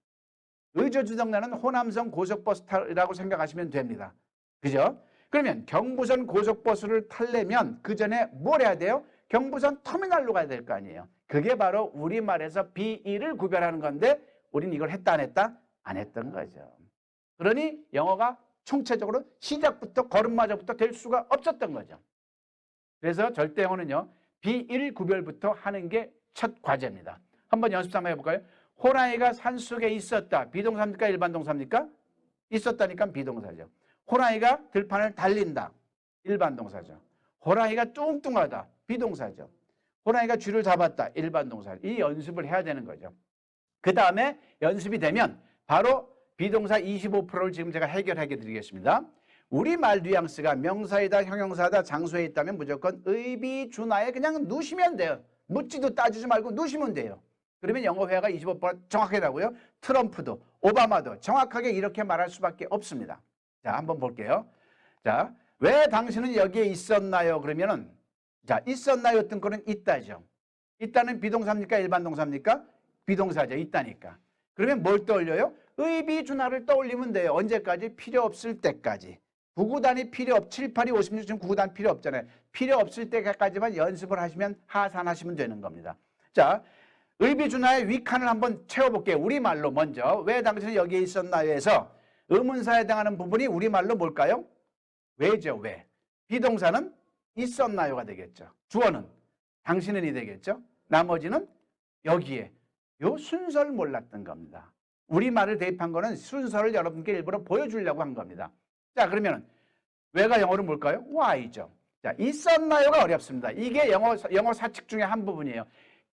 의조주동나는 호남선 고속버스라고 생각하시면 됩니다. 그죠? 그러면 경부선 고속버스를 타려면 그 전에 뭘 해야 돼요? 경부선 터미널로 가야 될 거 아니에요. 그게 바로 우리말에서 비이를 구별하는 건데 우리는 이걸 했다 안 했다? 안 했던 거죠. 그러니 영어가 총체적으로 시작부터 걸음마저부터 될 수가 없었던 거죠. 그래서 절대 영어는요. 비일 구별부터 하는 게 첫 과제입니다. 한번 연습 한번 해볼까요? 호랑이가 산속에 있었다. 비동사입니까? 일반 동사입니까? 있었다니까 비동사죠. 호랑이가 들판을 달린다. 일반 동사죠. 호랑이가 뚱뚱하다. 비동사죠. 호랑이가 쥐를 잡았다. 일반 동사. 이 연습을 해야 되는 거죠. 그 다음에 연습이 되면 바로 비동사 25%를 지금 제가 해결해 드리겠습니다. 우리말 뉘앙스가 명사이다, 형용사다, 장소에 있다면 무조건 의비주나에 그냥 누시면 돼요. 묻지도 따지지 말고 누시면 돼요. 그러면 영어 회화가 25% 정확하게 나고요. 트럼프도 오바마도 정확하게 이렇게 말할 수밖에 없습니다. 자, 한번 볼게요. 자, 왜 당신은 여기에 있었나요? 그러면은 자, 있었나요? 어떤 거는 있다죠. 있다는 비동사입니까? 일반 동사입니까? 비동사죠. 있다니까. 그러면 뭘 떠올려요? 의비주나를 떠올리면 돼요. 언제까지? 필요 없을 때까지. 9구단이 필요 없, 7, 8, 2, 56, 지금 9구단 필요 없잖아요. 필요 없을 때까지만 연습을 하시면 하산하시면 되는 겁니다. 자, 의비주나의 위칸을 한번 채워볼게요. 우리말로 먼저. 왜 당신은 여기에 있었나요? 해서 의문사에 해당하는 부분이 우리말로 뭘까요? 왜죠, 왜? 비동사는 있었나요가 되겠죠. 주어는 당신은이 되겠죠. 나머지는 여기에 요 순서를 몰랐던 겁니다. 우리말을 대입한 거는 순서를 여러분께 일부러 보여주려고 한 겁니다. 자, 그러면 왜가 영어로 뭘까요? why죠. 자, 있었나요가 어렵습니다. 이게 영어 사칙 중에 한 부분이에요.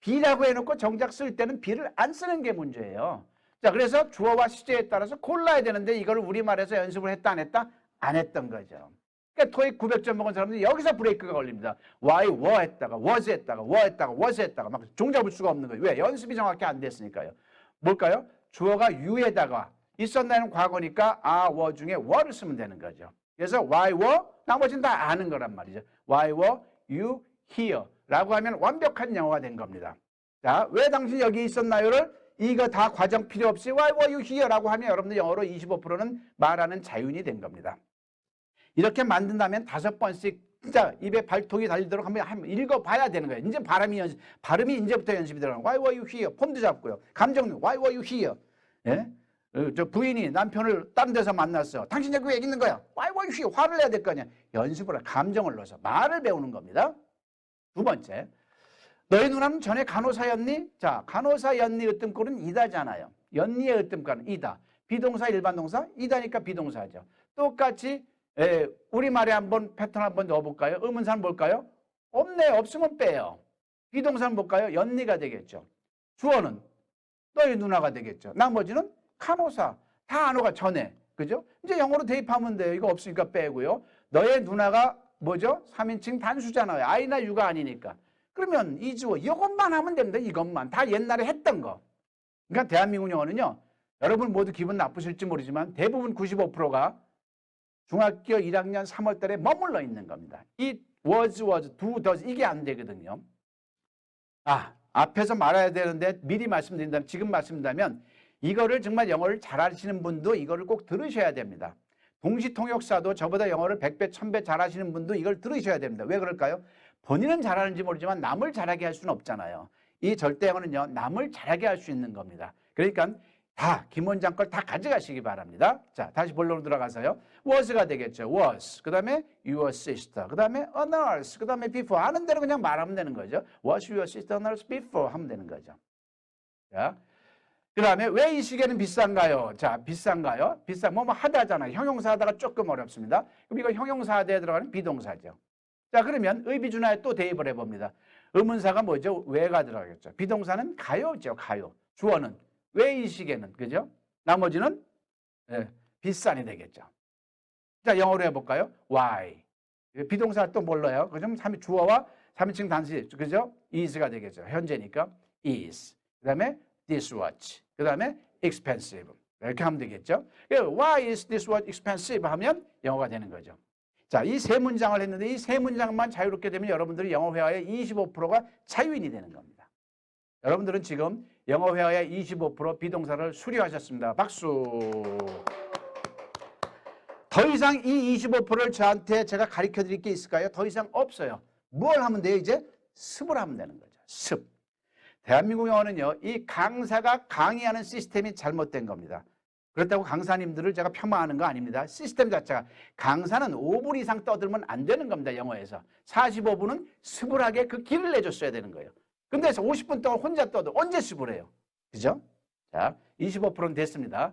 be라고 해놓고 정작 쓸 때는 be를 안 쓰는 게 문제예요. 자, 그래서 주어와 시제에 따라서 골라야 되는데 이걸 우리말에서 연습을 했다 안 했다? 안 했던 거죠. 그러니까 토익 900점 먹은 사람들이 여기서 브레이크가 걸립니다. why, were 했다가 was 했다가 were 했다가 was 했다가 막 종잡을 수가 없는 거예요. 왜? 연습이 정확히 안 됐으니까요. 뭘까요? 주어가 you에다가 있었나요는 과거니까 are, were 중에 were를 쓰면 되는 거죠. 그래서 why were? 나머지는 다 아는 거란 말이죠. why were you here? 라고 하면 완벽한 영어가 된 겁니다. 자, 왜 당신 여기 있었나요를 이거 다 과정 필요 없이 why were you here? 라고 하면 여러분들 영어로 25%는 말하는 자윤이 된 겁니다. 이렇게 만든다면 5번씩 진짜 입에 발톱이 달리도록 한번 읽어봐야 되는 거예요. 이제 발음이 이제부터 연습이 들어가는 거예요. Why were you here? 폼도 잡고요. 감정도 Why were you here? 예? 저 부인이 남편을 다른 데서 만났어. 당신 여기 왜 있는 거야? Why were you here? 화를 내야 될 거 아니야. 연습을 감정을 넣어서 말을 배우는 겁니다. 두 번째, 너희 누나는 전에 간호사였니? 자, 간호사였니 으뜸꼴은 이다잖아요. 였니의 으뜸꼴은 이다. 비동사 일반 동사 이다니까 비동사죠. 똑같이 우리말에 한번 패턴 한번 넣어볼까요? 의문사는 뭘까요? 없네. 없으면 빼요. 비동사는 뭘까요? 였니가 되겠죠. 주어는 너희 누나가 되겠죠. 나머지는 간호사. 다 안호가 전에. 그죠? 이제 영어로 대입하면 돼요. 이거 없으니까 빼고요. 너의 누나가 뭐죠? 3인칭 단수잖아요. I나 U가 아니니까. 그러면 이 주어 이것만 하면 됩니다. 이것만. 다 옛날에 했던 거. 그러니까 대한민국 영어는요. 여러분 모두 기분 나쁘실지 모르지만 대부분 95%가 중학교 1학년 3월 달에 머물러 있는 겁니다. It was, do, does 이게 안 되거든요. 앞에서 말해야 되는데 미리 말씀드린다면 지금 말씀드린다면 이거를 정말 영어를 잘하시는 분도 이거를 꼭 들으셔야 됩니다. 동시통역사도 저보다 영어를 100배, 1000배 잘하시는 분도 이걸 들으셔야 됩니다. 왜 그럴까요? 본인은 잘하는지 모르지만 남을 잘하게 할 수는 없잖아요. 이 절대영어는요. 남을 잘하게 할 수 있는 겁니다. 그러니까 다 김원장 걸 다 가져가시기 바랍니다. 자, 다시 본론으로 들어가서요. was가 되겠죠. was. 그 다음에 your sister. 그 다음에 a nurse. 그 다음에 before. 아는 대로 그냥 말하면 되는 거죠. was your sister a nurse before 하면 되는 거죠. 자, 그 다음에 왜 이 시계는 비싼가요? 자, 비싼가요? 뭐 하다잖아요. 형용사 하다가 조금 어렵습니다. 그럼 이거 형용사 하다에 들어가는 비동사죠. 자, 그러면 의비준하에 또 대입을 해봅니다. 의문사가 뭐죠? 왜가 들어가겠죠. 비동사는 가요죠. 가요. 주어는 왜 이 시계는, 그죠? 나머지는 비싼이 되겠죠. 자, 영어로 해볼까요? Why. 비동사 또 뭘로요? 그럼 주어와 3인칭 단수, 그죠? is가 되겠죠. 현재니까 is. 그 다음에 this watch. 그 다음에 expensive. 이렇게 하면 되겠죠. Why is this watch expensive? 하면 영어가 되는 거죠. 자, 이 세 문장을 했는데 이 세 문장만 자유롭게 되면 여러분들이 영어 회화의 25%가 자유인이 되는 겁니다. 여러분들은 지금 영어 회화의 25% 비동사를 수료하셨습니다. 박수. 더 이상 이 25%를 저한테 제가 가르쳐 드릴 게 있을까요? 더 이상 없어요. 뭘 하면 돼요? 이제 습을 하면 되는 거죠. 습. 대한민국 영어는요. 이 강사가 강의하는 시스템이 잘못된 겁니다. 그렇다고 강사님들을 제가 폄하하는 거 아닙니다. 시스템 자체가 강사는 5분 이상 떠들면 안 되는 겁니다. 영어에서. 45분은 스물하게 그 길을 내줬어야 되는 거예요. 근데 50분 동안 혼자 떠도 언제 습을 해요? 그죠? 자, 25%는 됐습니다.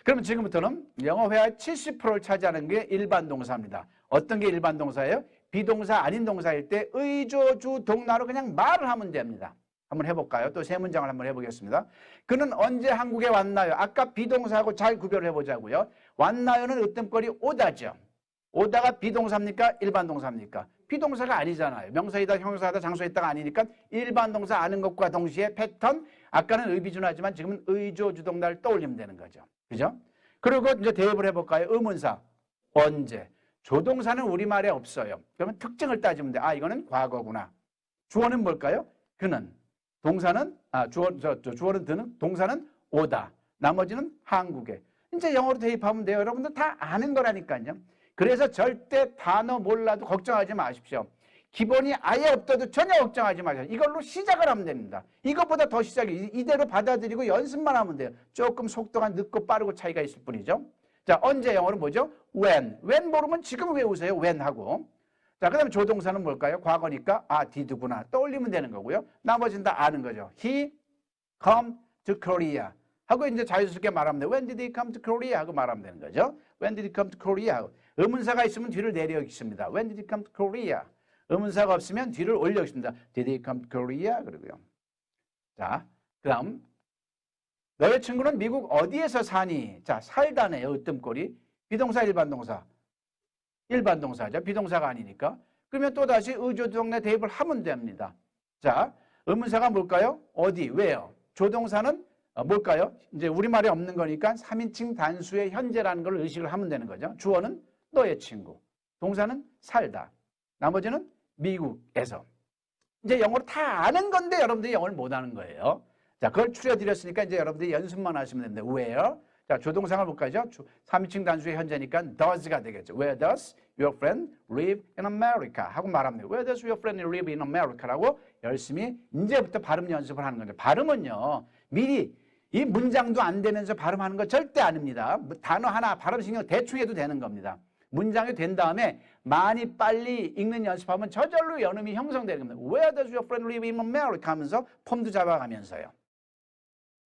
그러면 지금부터는 영어 회화의 70%를 차지하는 게 일반 동사입니다. 어떤 게 일반 동사예요? 비동사 아닌 동사일 때 의조주 동나로 그냥 말을 하면 됩니다. 한번 해볼까요? 또 세 문장을 한번 해보겠습니다. 그는 언제 한국에 왔나요? 아까 비동사하고 잘 구별을 해보자고요. 왔나요는 으뜸거리 오다죠. 오다가 비동사입니까? 일반 동사입니까? 비동사가 아니잖아요. 명사이다, 형용사이다, 장소이다가 아니니까 일반 동사 아는 것과 동시에 패턴, 아까는 의비준하지만 지금은 의조주동사를 떠올리면 되는 거죠. 그죠? 그리고 이제 대입을 해볼까요? 의문사, 언제. 조동사는 우리말에 없어요. 그러면 특징을 따지면 돼. 이거는 과거구나. 주어는 뭘까요? 그는. 동사는 주어는 드는, 동사는 오다. 나머지는 한국에. 이제 영어로 대입하면 돼요. 여러분들 다 아는 거라니까요. 그래서 절대 단어 몰라도 걱정하지 마십시오. 기본이 아예 없어도 전혀 걱정하지 마세요. 이걸로 시작을 하면 됩니다. 이것보다 더 시작이 이대로 받아들이고 연습만 하면 돼요. 조금 속도가 늦고 빠르고 차이가 있을 뿐이죠. 자, 언제 영어로 뭐죠? when. when 모르면 지금 외우세요. when 하고. 자, 그 다음에 조동사는 뭘까요? 과거니까 did구나 떠올리면 되는 거고요. 나머지는 다 아는 거죠. He come to Korea? 하고 이제 자연스럽게 말하면 돼. When did he come to Korea? 하고 말하면 되는 거죠. When did he come to Korea? 하고 의문사가 있으면 뒤를 내려 읽습니다. When did he come to Korea? 의문사가 없으면 뒤를 올려 읽습니다. Did he come to Korea? 그러고요. 자, 그다음 너의 친구는 미국 어디에서 사니? 자, 살다네요. 으뜸꼴이. 비동사 일반 동사. 일반 동사죠. 비동사가 아니니까. 그러면 또다시 의조동내 대입을 하면 됩니다. 자, 의문사가 뭘까요? 어디, where. 조동사는 뭘까요? 이제 우리말에 없는 거니까 3인칭 단수의 현재라는 걸 의식을 하면 되는 거죠. 주어는 너의 친구. 동사는 살다. 나머지는 미국에서. 이제 영어를 다 아는 건데 여러분들이 영어를 못 아는 거예요. 자, 그걸 추려드렸으니까 이제 여러분들이 연습만 하시면 됩니다. where. 자, 조동사가 뭘까요? 3인칭 단수의 현재니까 does가 되겠죠. Where does your friend live in America? 하고 말합니다. Where does your friend live in America? 라고 열심히 이제부터 발음 연습을 하는 거죠. 발음은요, 미리 이 문장도 안 되면서 발음하는 거 절대 아닙니다. 단어 하나 발음 신경 대충 해도 되는 겁니다. 문장이 된 다음에 많이 빨리 읽는 연습하면 저절로 연음이 형성되는 겁니다. Where does your friend live in America? 하면서 폼도 잡아가면서요.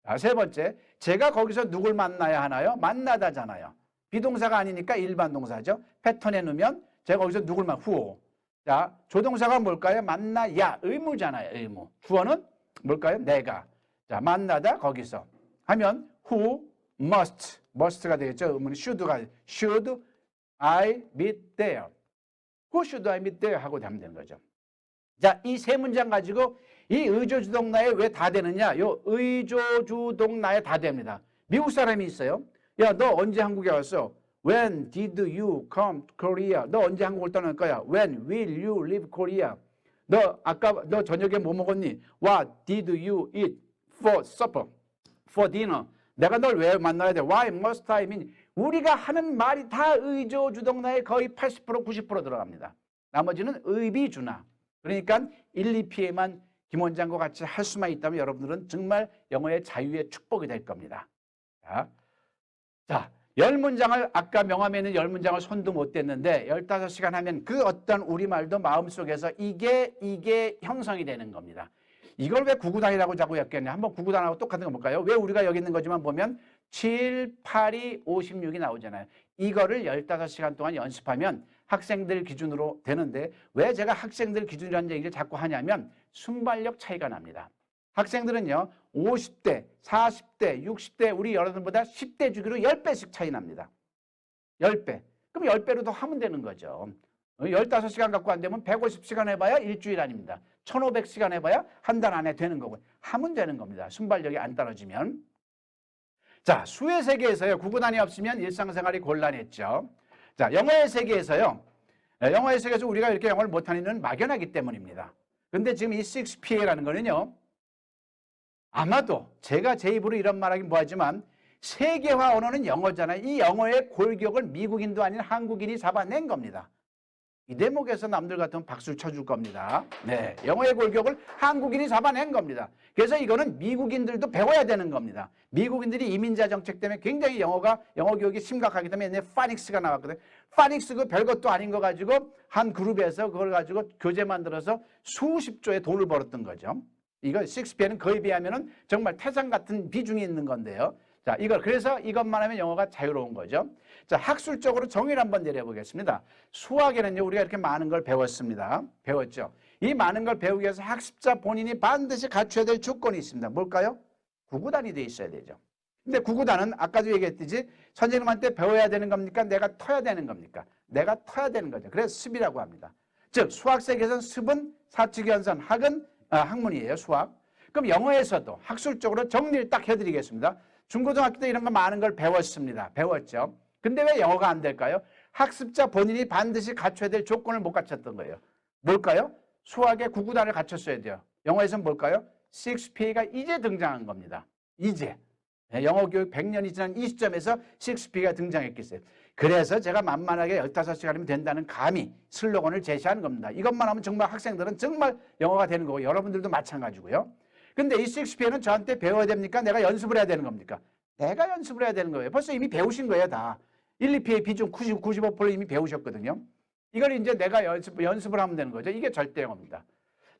자, 세 번째, 제가 거기서 누굴 만나야 하나요? 만나다잖아요. 비동사가 아니니까 일반 동사죠. 패턴에 넣으면 제가 거기서 누굴 who. 자, 조동사가 뭘까요? 만나야, 의무잖아요. 의무. 주어는 뭘까요? 내가. 자, 만나다 거기서 하면 who must가 되겠죠. 의무는 should I meet there. Who should I meet there? 하고 하면 되는 거죠. 자, 이 세 문장 가지고 이 의조주동나에 왜 다 되느냐? 요 의조주동나에 다 됩니다. 미국 사람이 있어요. 야, 너 언제 한국에 왔어? When did you come to Korea? 너 언제 한국을 떠날 거야? When will you leave Korea? 너 저녁에 뭐 먹었니? What did you eat for supper? For dinner? 내가 널 왜 만나야 돼? Why must I mean? 우리가 하는 말이 다 의조주동나에 거의 80% 90% 들어갑니다. 나머지는 의비주나. 그러니까 1, 2피에만 김 원장과 같이 할 수만 있다면 여러분들은 정말 영어의 자유의 축복이 될 겁니다. 자, 10문장을 아까 명함에 있는 10문장을 손도 못 댔는데 15시간 하면 그 어떤 우리말도 마음속에서 이게 형성이 되는 겁니다. 이걸 왜 구구단이라고 자꾸 엮겠냐? 한번 구구단하고 똑같은 거 볼까요? 왜 우리가 여기 있는 거지만 보면 7, 8이 56이 나오잖아요. 이거를 15시간 동안 연습하면 학생들 기준으로 되는데 왜 제가 학생들 기준이라는 얘기를 자꾸 하냐면 순발력 차이가 납니다. 학생들은요 50대, 40대, 60대 우리 여러분보다 10대 주기로 10배씩 차이 납니다. 10배. 그럼 10배로 더 하면 되는 거죠. 15시간 갖고 안 되면 150시간 해봐야 일주일 아닙니다. 1500시간 해봐야 한 달 안에 되는 거고 하면 되는 겁니다. 순발력이 안 떨어지면. 자, 수의 세계에서요. 구구단이 없으면 일상생활이 곤란했죠. 자, 영어의 세계에서요. 영어의 세계에서 우리가 이렇게 영어를 못하는 이유는 막연하기 때문입니다. 근데 지금 이 6PA라는 거는요. 아마도 제가 제 입으로 이런 말하기 뭐하지만 세계화 언어는 영어잖아요. 이 영어의 골격을 미국인도 아닌 한국인이 잡아낸 겁니다. 이 대목에서 남들 같으면 박수를 쳐줄 겁니다. 네, 영어의 골격을 한국인이 잡아낸 겁니다. 그래서 이거는 미국인들도 배워야 되는 겁니다. 미국인들이 이민자 정책 때문에 굉장히 영어 교육이 심각하기 때문에 옛날에 파닉스가 나왔거든요. 파닉스 그 별것도 아닌 거 가지고 한 그룹에서 그걸 가지고 교재 만들어서 수십 조의 돈을 벌었던 거죠. 이거 6PA는 거의 비하면은 정말 태산 같은 비중이 있는 건데요. 자, 그래서 이것만 하면 영어가 자유로운 거죠. 자, 학술적으로 정의를 한번 내려보겠습니다. 수학에는요, 우리가 이렇게 많은 걸 배웠습니다. 배웠죠. 이 많은 걸 배우기 위해서 학습자 본인이 반드시 갖춰야 될 조건이 있습니다. 뭘까요? 구구단이 돼 있어야 되죠. 근데 구구단은 아까도 얘기했듯이 선생님한테 배워야 되는 겁니까? 내가 터야 되는 겁니까? 내가 터야 되는 거죠. 그래서 습이라고 합니다. 즉, 수학 세계에서는 습은 사칙연산, 학은 학문이에요, 수학. 그럼 영어에서도 학술적으로 정리를 딱 해드리겠습니다. 중고등학교 때 이런 거 많은 걸 배웠습니다. 배웠죠. 근데 왜 영어가 안 될까요? 학습자 본인이 반드시 갖춰야 될 조건을 못 갖췄던 거예요. 뭘까요? 수학의 구구단을 갖췄어야 돼요. 영어에서는 뭘까요? 6PA가 이제 등장한 겁니다. 이제. 영어 교육 100년이 지난 이 시점에서 6PA가 등장했겠어요. 그래서 제가 만만하게 15시간이면 된다는 감히 슬로건을 제시하는 겁니다. 이것만 하면 정말 학생들은 정말 영어가 되는 거고 여러분들도 마찬가지고요. 근데 이 6PA는 저한테 배워야 됩니까? 내가 연습을 해야 되는 겁니까? 내가 연습을 해야 되는 거예요. 벌써 이미 배우신 거예요, 다. 1, 2PA 비중 90, 95% 이미 배우셨거든요. 이걸 이제 내가 연습을 하면 되는 거죠. 이게 절대 영어입니다.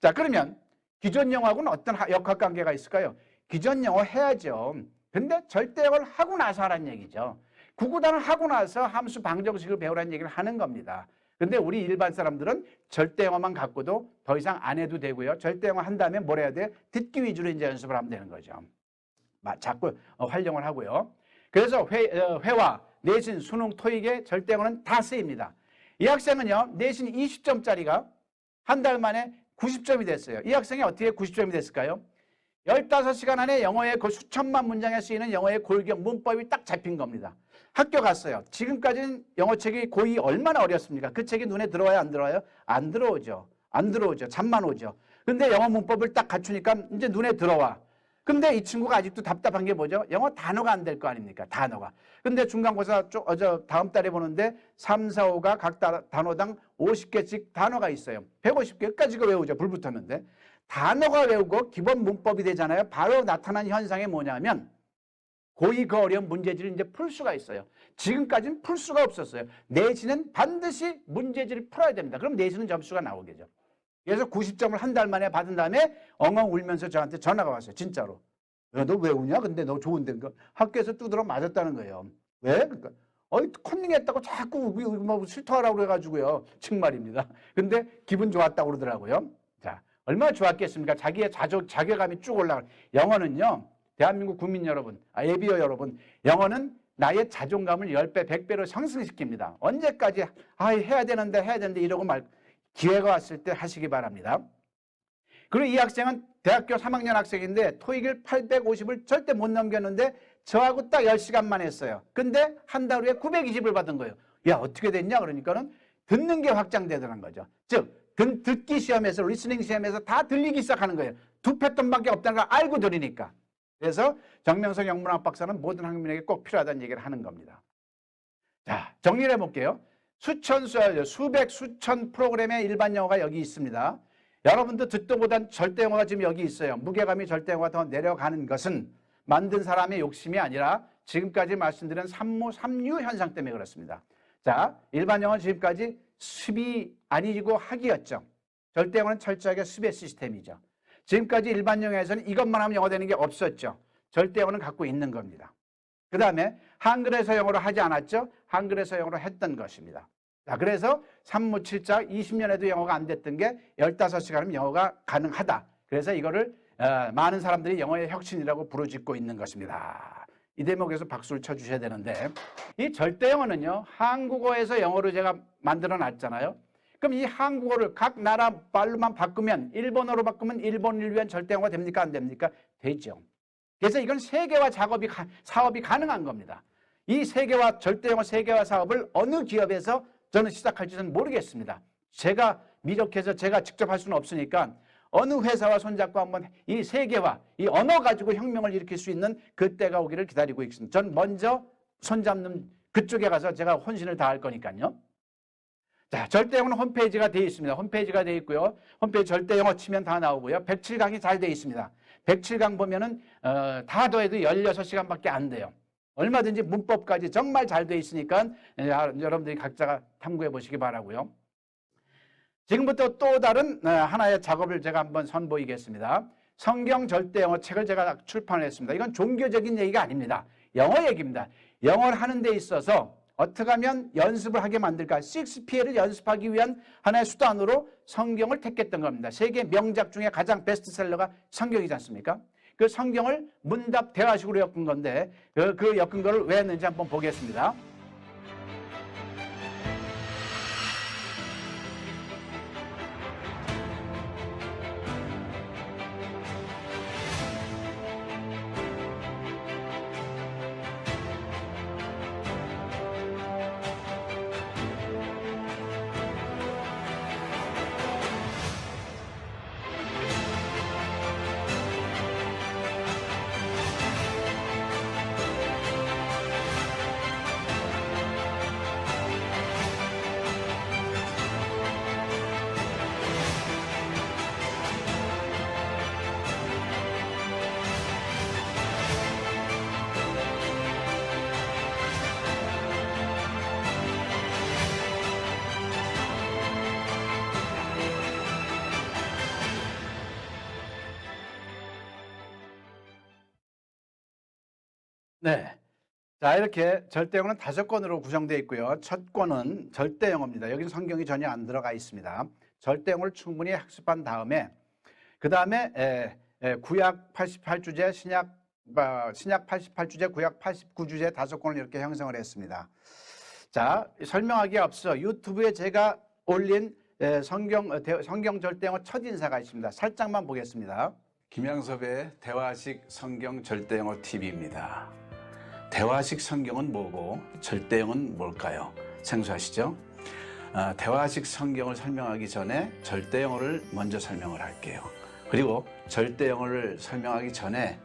자, 그러면 기존 영어하고는 어떤 역학관계가 있을까요? 기존 영어 해야죠. 근데 절대 영어를 하고 나서 하라는 얘기죠. 구구단을 하고 나서 함수 방정식을 배우라는 얘기를 하는 겁니다. 근데 우리 일반 사람들은 절대 영어만 갖고도 더 이상 안 해도 되고요. 절대 영어 한다면 뭘 해야 돼? 듣기 위주로 이제 연습을 하면 되는 거죠. 자꾸 활용을 하고요. 그래서 회화, 내신, 수능, 토익의 절대 영어는 다 쓰입니다. 이 학생은요, 내신 20점짜리가 한 달 만에 90점이 됐어요. 이 학생이 어떻게 90점이 됐을까요? 15시간 안에 영어의 그 수천만 문장에 쓰이는 영어의 골격, 문법이 딱 잡힌 겁니다. 학교 갔어요. 지금까지는 영어책이 고2 얼마나 어렵습니까? 그 책이 눈에 들어와요, 안 들어와요? 안 들어오죠. 안 들어오죠. 잠만 오죠. 근데 영어 문법을 딱 갖추니까 이제 눈에 들어와. 근데 이 친구가 아직도 답답한 게 뭐죠? 영어 단어가 안 될 거 아닙니까? 단어가. 근데 중간고사 다음 달에 보는데 3, 4, 5가 각 단어당 50개씩 단어가 있어요. 150개까지 외우죠. 불 붙었는데. 단어가 외우고 기본 문법이 되잖아요. 바로 나타난 현상이 뭐냐면 고2 그 어려운 문제지를 이제 풀 수가 있어요. 지금까지는 풀 수가 없었어요. 내신은 반드시 문제지를 풀어야 됩니다. 그럼 내신은 점수가 나오겠죠. 그래서 90점을 한 달 만에 받은 다음에 엉엉 울면서 저한테 전화가 왔어요. 진짜로. 너 왜 우냐? 근데 너 좋은데. 학교에서 두드러 맞았다는 거예요. 왜? 그러니까 컨닝했다고 자꾸 뭐 실토하라고 그래가지고요. 정말입니다. 근데 기분 좋았다고 그러더라고요. 자, 얼마나 좋았겠습니까? 자기의 자괴감이 쭉 올라가요. 영어는요. 대한민국 국민 여러분, 예비어 여러분, 영어는 나의 자존감을 10배, 100배로 상승시킵니다. 언제까지 해야 되는데 이러고 기회가 왔을 때 하시기 바랍니다. 그리고 이 학생은 대학교 3학년 학생인데 토익을 850을 절대 못 넘겼는데 저하고 딱 10시간만 했어요. 근데 한 달 후에 920을 받은 거예요. 야, 어떻게 됐냐? 그러니까는 듣는 게 확장되더라는 거죠. 즉, 듣기 시험에서, 리스닝 시험에서 다 들리기 시작하는 거예요. 두 패턴밖에 없다는 걸 알고 들으니까. 그래서 정명석 영문학 박사는 모든 학민에게 꼭 필요하다는 얘기를 하는 겁니다. 자, 정리를 해볼게요. 수백, 수천 프로그램의 일반 영어가 여기 있습니다. 여러분도 듣도 보단 절대 영어가 지금 여기 있어요. 무게감이 절대 영어가 더 내려가는 것은 만든 사람의 욕심이 아니라 지금까지 말씀드린 삼류 현상 때문에 그렇습니다. 자, 일반 영어는 지금까지 습이 아니고 학이었죠. 절대 영어는 철저하게 습의 시스템이죠. 지금까지 일반 영어에서는 이것만 하면 영어 되는 게 없었죠. 절대 영어는 갖고 있는 겁니다. 그 다음에 한글에서 영어로 하지 않았죠. 한글에서 영어로 했던 것입니다. 자, 그래서 산무칠작 20년에도 영어가 안 됐던 게 15시간이면 영어가 가능하다. 그래서 이거를 많은 사람들이 영어의 혁신이라고 부르짖고 있는 것입니다. 이 대목에서 박수를 쳐주셔야 되는데 이 절대 영어는요. 한국어에서 영어로 제가 만들어 놨잖아요. 그럼 이 한국어를 각 나라 말로만 바꾸면 일본어로 바꾸면 일본을 위한 절대 영어가 됩니까? 안 됩니까? 되죠. 그래서 이건 세계화 사업이 가능한 겁니다. 이 세계화 절대 영어 세계화 사업을 어느 기업에서 저는 시작할지는 모르겠습니다. 제가 미적해서 제가 직접 할 수는 없으니까 어느 회사와 손잡고 한번 이 세계화, 이 언어 가지고 혁명을 일으킬 수 있는 그때가 오기를 기다리고 있습니다. 전 먼저 손잡는 그쪽에 가서 제가 혼신을 다할 거니까요. 자, 절대 영어는 홈페이지가 되어 있습니다. 홈페이지가 되어 있고요. 홈페이지 절대 영어 치면 다 나오고요. 107강이 잘 되어 있습니다. 107강 보면은 다 더해도 16시간밖에 안 돼요. 얼마든지 문법까지 정말 잘 되어 있으니까 여러분들이 각자가 탐구해 보시기 바라고요. 지금부터 또 다른 하나의 작업을 제가 한번 선보이겠습니다. 성경 절대 영어 책을 제가 출판을 했습니다. 이건 종교적인 얘기가 아닙니다. 영어 얘기입니다. 영어를 하는 데 있어서 어떻게 하면 연습을 하게 만들까? 셰익스피어를 연습하기 위한 하나의 수단으로 성경을 택했던 겁니다. 세계 명작 중에 가장 베스트셀러가 성경이지 않습니까? 그 성경을 문답 대화식으로 엮은 건데 그 엮은 거를 왜 했는지 한번 보겠습니다. 네. 자, 이렇게 절대 영어는 5권으로 구성되어 있고요. 첫 권은 절대 영어입니다. 여기는 성경이 전혀 안 들어가 있습니다. 절대 영어를 충분히 학습한 다음에 그 다음에 구약 88주제, 신약 88주제, 구약 89주제 5권을 이렇게 형성을 했습니다. 자, 설명하기에 앞서 유튜브에 제가 올린 성경 절대 영어 첫 인사가 있습니다. 살짝만 보겠습니다. 김양섭의 대화식 성경 절대 영어 TV입니다. 대화식 성경은 뭐고 절대 영어는 뭘까요? 생소하시죠? 대화식 성경을 설명하기 전에 절대 영어를 먼저 설명을 할게요. 그리고 절대 영어를 설명하기 전에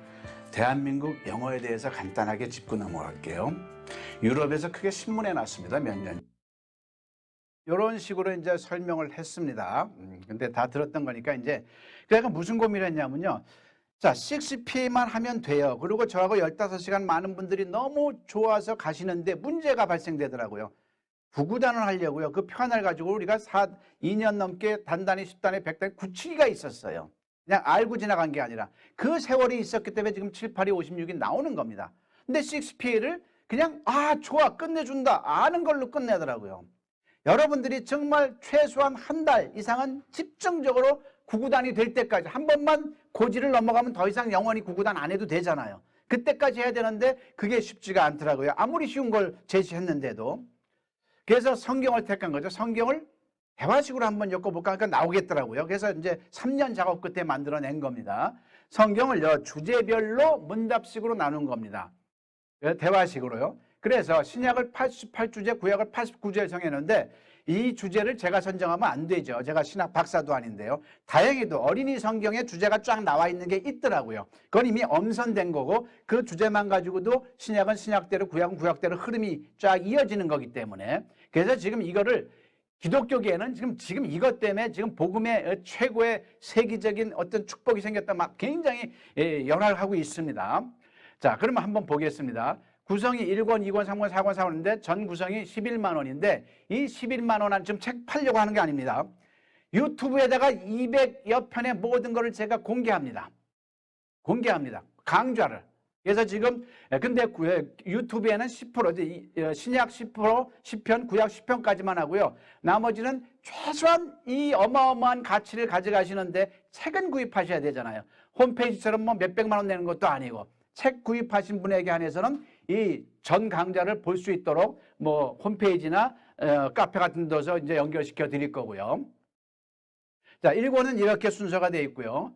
대한민국 영어에 대해서 간단하게 짚고 넘어갈게요. 유럽에서 크게 신문에 났습니다. 몇 년. 이런 식으로 이제 설명을 했습니다. 근데 다 들었던 거니까 이제 그러니까 무슨 고민을 했냐면요. 자, 6PA만 하면 돼요. 그리고 저하고 15시간 많은 분들이 너무 좋아서 가시는데 문제가 발생되더라고요. 9구단을 하려고요. 그 편을 가지고 우리가 2년 넘게 단단히 10단에 100단에 굳히기가 있었어요. 그냥 알고 지나간 게 아니라 그 세월이 있었기 때문에 지금 7, 8이 56이 나오는 겁니다. 근데 6PA를 그냥 좋아 끝내준다 아는 걸로 끝내더라고요. 여러분들이 정말 최소한 한 달 이상은 집중적으로 9구단이 될 때까지 한 번만 고지를 넘어가면 더 이상 영원히 9구단 안 해도 되잖아요. 그때까지 해야 되는데 그게 쉽지가 않더라고요. 아무리 쉬운 걸 제시했는데도. 그래서 성경을 택한 거죠. 성경을 대화식으로 한번 엮어볼까 하니까 나오겠더라고요. 그래서 이제 3년 작업 끝에 만들어낸 겁니다. 성경을 주제별로 문답식으로 나눈 겁니다. 대화식으로요. 그래서 신약을 88주제, 구약을 89주제 정했는데 이 주제를 제가 선정하면 안 되죠. 제가 신학 박사도 아닌데요. 다행히도 어린이 성경에 주제가 쫙 나와 있는 게 있더라고요. 그건 이미 엄선된 거고 그 주제만 가지고도 신약은 신약대로 구약은 구약대로 흐름이 쫙 이어지는 거기 때문에 그래서 지금 이거를 기독교계에는 지금 이것 때문에 지금 복음의 최고의 세계적인 어떤 축복이 생겼다 막 굉장히 연락하고 있습니다. 자, 그러면 한번 보겠습니다. 구성이 1권, 2권, 3권, 4권, 4권인데 전 구성이 11만 원인데 이 11만 원은 지금 책 팔려고 하는 게 아닙니다. 유튜브에다가 200여 편의 모든 것을 제가 공개합니다. 강좌를. 그래서 지금 근데 유튜브에는 10% 신약 10%, 10편, 구약 10편까지만 하고요. 나머지는 최소한 이 어마어마한 가치를 가져가시는데 책은 구입하셔야 되잖아요. 홈페이지처럼 뭐 몇백만 원 내는 것도 아니고 책 구입하신 분에게 한해서는 이 전 강좌를 볼 수 있도록 뭐 홈페이지나 카페 같은 데서 이제 연결시켜 드릴 거고요. 자, 1권은 이렇게 순서가 되어 있고요.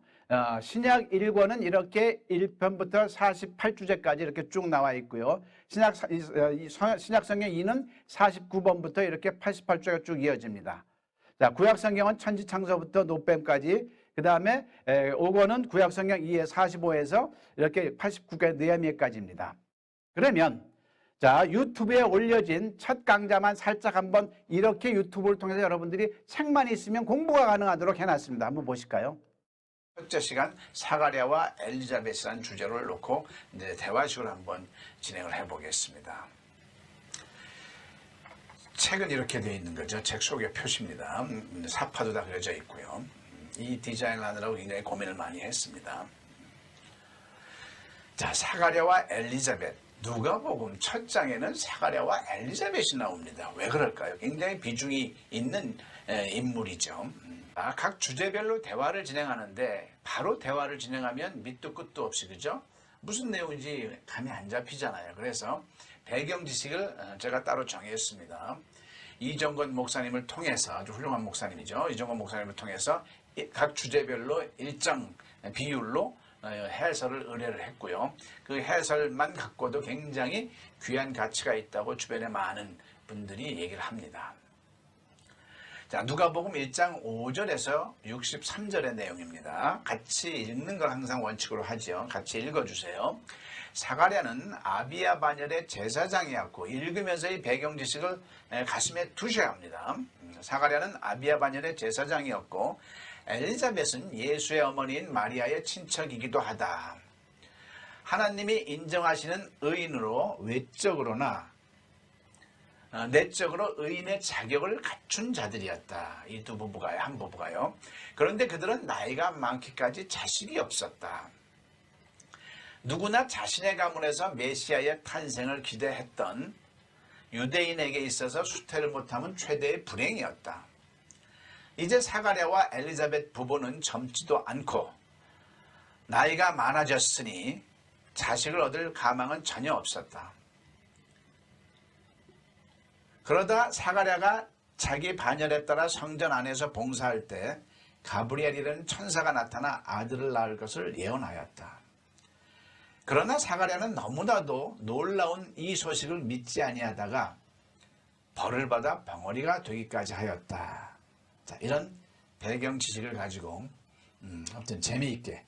신약 1권은 이렇게 1편부터 48주제까지 이렇게 쭉 나와 있고요. 신약 성경 2는 49번부터 이렇게 88주제가 쭉 이어집니다. 자, 구약 성경은 천지창조부터 노뱀까지 그 다음에 5권은 구약 성경 2에 45에서 이렇게 89개 느헤미야까지입니다. 그러면 자, 유튜브에 올려진 첫 강좌만 살짝 한번 이렇게 유튜브를 통해서 여러분들이 책만 있으면 공부가 가능하도록 해놨습니다. 한번 보실까요? 첫째 시간 사가랴와 엘리자벳이라는 주제를 놓고 이제 대화식으로 한번 진행을 해보겠습니다. 책은 이렇게 되어 있는 거죠. 책 속의 표시입니다. 사파도 다 그려져 있고요. 이 디자인을 하느라고 굉장히 고민을 많이 했습니다. 자, 사가랴와 엘리자벳. 누가복음 첫 장에는 사가랴와 엘리자벳이 나옵니다. 왜 그럴까요? 굉장히 비중이 있는 인물이죠. 각 주제별로 대화를 진행하는데 바로 대화를 진행하면 밑도 끝도 없이 그죠? 무슨 내용인지 감이 안 잡히잖아요. 그래서 배경 지식을 제가 따로 정했습니다. 이정건 목사님을 통해서 아주 훌륭한 목사님이죠. 이정건 목사님을 통해서 각 주제별로 일정 비율로 해설을 의뢰를 했고요. 그 해설만 갖고도 굉장히 귀한 가치가 있다고 주변에 많은 분들이 얘기를 합니다. 자, 누가복음 1장 5절에서 63절의 내용입니다. 같이 읽는 걸 항상 원칙으로 하죠. 같이 읽어주세요. 사가랴는 아비야 반열의 제사장이었고 읽으면서 이 배경 지식을 가슴에 두셔야 합니다. 사가랴는 아비야 반열의 제사장이었고 엘리자벳은 예수의 어머니인 마리아의 친척이기도 하다. 하나님이 인정하시는 의인으로 외적으로나 내적으로 의인의 자격을 갖춘 자들이었다. 이 두 부부가요, 한 부부가요. 그런데 그들은 나이가 많기까지 자식이 없었다. 누구나 자신의 가문에서 메시아의 탄생을 기대했던 유대인에게 있어서 수태를 못하면 최대의 불행이었다. 이제 사가랴와 엘리자벳 부부는 젊지도 않고 나이가 많아졌으니 자식을 얻을 가망은 전혀 없었다. 그러다 사가랴가 자기 반열에 따라 성전 안에서 봉사할 때 가브리엘이라는 천사가 나타나 아들을 낳을 것을 예언하였다. 그러나 사가랴는 너무나도 놀라운 이 소식을 믿지 아니하다가 벌을 받아 벙어리가 되기까지 하였다. 자, 이런 배경 지식을 가지고 아무튼 재미있게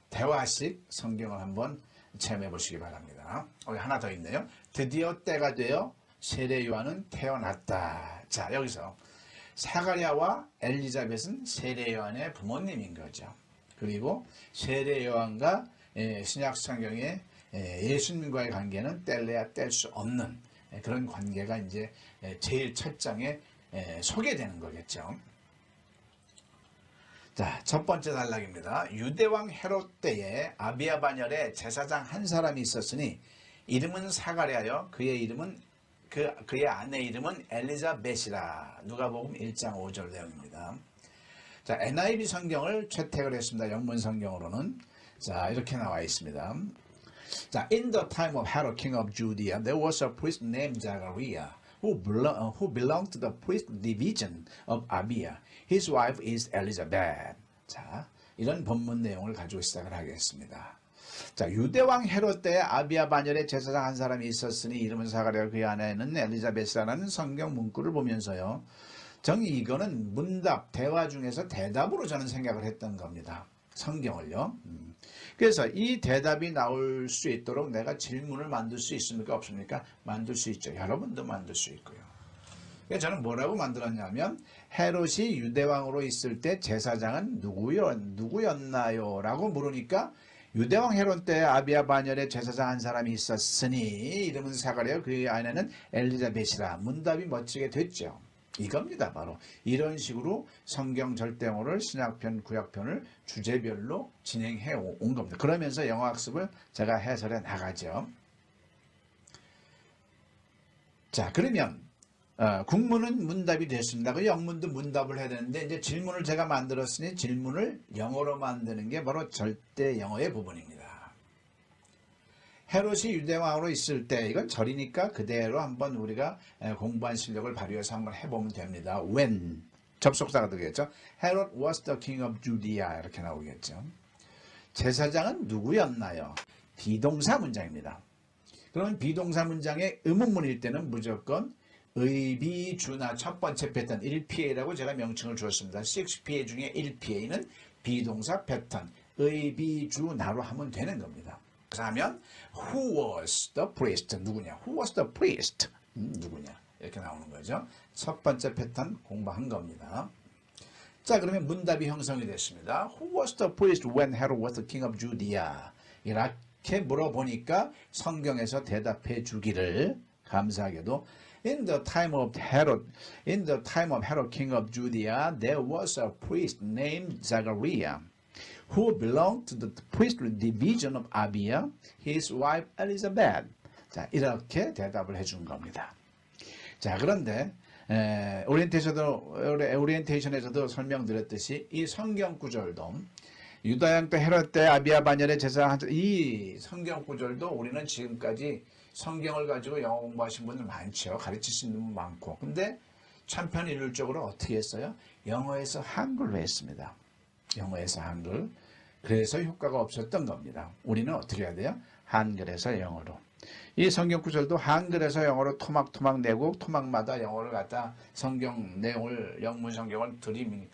대화식 성경을 한번 체험해 보시기 바랍니다. 여기 하나 더 있네요. 드디어 때가 되어 세례 요한은 태어났다. 자, 여기서 사가랴와 엘리자벳은 세례 요한의 부모님인 거죠. 그리고 세례 요한과 신약 성경의 예수님과의 관계는 뗄래야 뗄 수 없는 그런 관계가 이제 제일 첫 장에 소개되는 거겠죠. 자, 첫 번째 단락입니다. 유대왕 헤롯 때에 아비야 반열에 제사장 한 사람이 있었으니 이름은 사가랴여 그의 아내 이름은 엘리자벳이라. 누가복음 1장 5절 내용입니다. 자, NIV 성경을 채택을 했습니다. 영문 성경으로는 자, 이렇게 나와 있습니다. 자, in the time of Herod, king of Judea, there was a priest named Zachariah who belonged to the priest division of Abia. His wife is Elizabeth. 자, 이런 본문 내용을 가지고 시작을 하겠습니다. 자, 유대왕 헤롯 때 아비야 반열에 제사장 한 사람이 있었으니 이름은 사가랴 그의 아내는 엘리자벳이라는 성경 문구를 보면서요. 정이 이거는 문답, 대화 중에서 대답으로 저는 생각을 했던 겁니다. 성경을요. 그래서 이 대답이 나올 수 있도록 내가 질문을 만들 수 있습니까? 없습니까? 만들 수 있죠. 여러분도 만들 수 있고요. 그래서 저는 뭐라고 만들었냐면 헤롯이 유대왕으로 있을 때 제사장은 누구였나요? 라고 물으니까 유대왕 헤롯 때 아비야 반열에 제사장 한 사람이 있었으니 이름은 사가랴 그의 아내는 엘리자벳이라. 문답이 멋지게 됐죠. 이겁니다. 바로 이런 식으로 성경 절대어를 신약편 구약편을 주제별로 진행해 온 겁니다. 그러면서 영어학습을 제가 해설해 나가죠. 자, 그러면 국문은 문답이 됐습니다. 그 영문도 문답을 해야 되는데 이제 질문을 제가 만들었으니 질문을 영어로 만드는 게 바로 절대 영어의 부분입니다. 헤롯이 유대왕으로 있을 때 이건 절이니까 그대로 한번 우리가 공부한 실력을 발휘해서 한번 해보면 됩니다. When 접속사가 되겠죠. Herod was the king of Judea 이렇게 나오겠죠. 제사장은 누구였나요? 비동사 문장입니다. 그러면 비동사 문장의 의문문일 때는 무조건 의비주나 첫 번째 패턴 1PA라고 제가 명칭을 주었습니다. 6PA 중에 1PA는 비동사 패턴 의비주나로 하면 되는 겁니다. 그래서 하면 Who was the priest? 누구냐? Who was the priest? 누구냐? 이렇게 나오는 거죠. 첫 번째 패턴 공부한 겁니다. 자, 그러면 문답이 형성이 됐습니다. Who was the priest when Herod was the king of Judea? 이렇게 물어보니까 성경에서 대답해 주기를 감사하게도 In the time of Herod, king of Judea, there was a priest named Zachariah, who belonged to the priestly division of Abia, his wife Elizabeth. 자, 이렇게 대답을 해준 겁니다. 자, 그런데 오리엔테이션에서도 설명드렸듯이 이 성경 구절도 유다양 때 헤롯 때 아비야 반열의 제사장 이 성경 구절도 우리는 지금까지 성경을 가지고 영어 공부하신 분들 많죠. 가르치시는 분 많고. 근데 천편일률적으로 어떻게 했어요? 영어에서 한글로 했습니다. 영어에서 한글. 그래서 효과가 없었던 겁니다. 우리는 어떻게 해야 돼요? 한글에서 영어로. 이 성경 구절도 한글에서 영어로 토막토막 내고 토막마다 영어를 갖다 성경 내용을 영문 성경을 들이면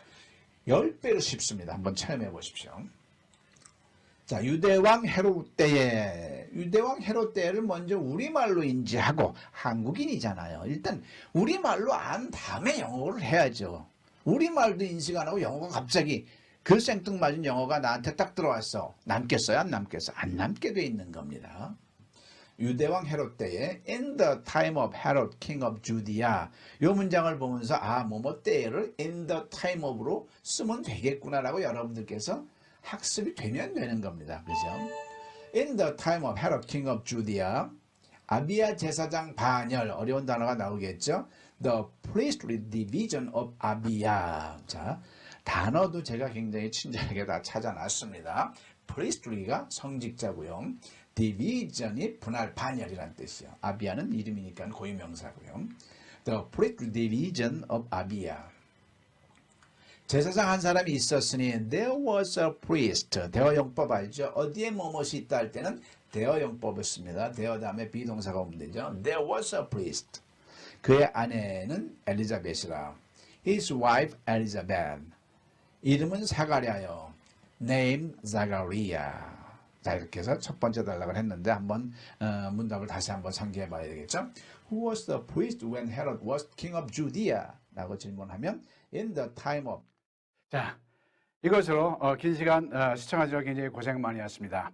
10배로 쉽습니다. 한번 체험해 보십시오. 자, 유대왕 헤롯 때를 먼저 우리말로 인지하고 한국인이잖아요. 일단 우리말로 안 다음에 영어를 해야죠. 우리말도 인식 안 하고 영어가 갑자기 그 생뚱맞은 영어가 나한테 딱 들어왔어. 남겠어요? 안 남겠어요? 안 남게 돼 있는 겁니다. 유대왕 헤롯 때에 in the time of Herod, king of Judea 이 문장을 보면서 뭐뭐 때를 in the time of로 쓰면 되겠구나라고 여러분들께서 학습이 되면 되는 겁니다. 그죠? In the time of Herod, king of Judea, 아비야 제사장 반열, 어려운 단어가 나오겠죠. The priestly division of 아비야. 자, 단어도 제가 굉장히 친절하게 다 찾아놨습니다. priestly가 성직자고요. division이 분할 반열이란 뜻이요. 아비야는 이름이니까 고유명사고요. The priestly division of 아비야. 제사장 한 사람이 있었으니 there was a priest. 대어용법 알죠? 어디에 뭐뭇이 있다 할 때는 대어용법을 씁니다. 대어 다음에 비동사가 오면 되죠. There was a priest. 그의 아내는 엘리자벳이라. His wife Elizabeth. 이름은 사가랴요. Name Zachariah. 자, 이렇게 해서 첫 번째 단락을 했는데 한번 문답을 다시 한번 상기해 봐야 되겠죠. Who was the priest when Herod was king of Judea? 라고 질문하면 in the time of. 자, 이것으로 긴 시간 시청하셔서 굉장히 고생 많이 하셨습니다.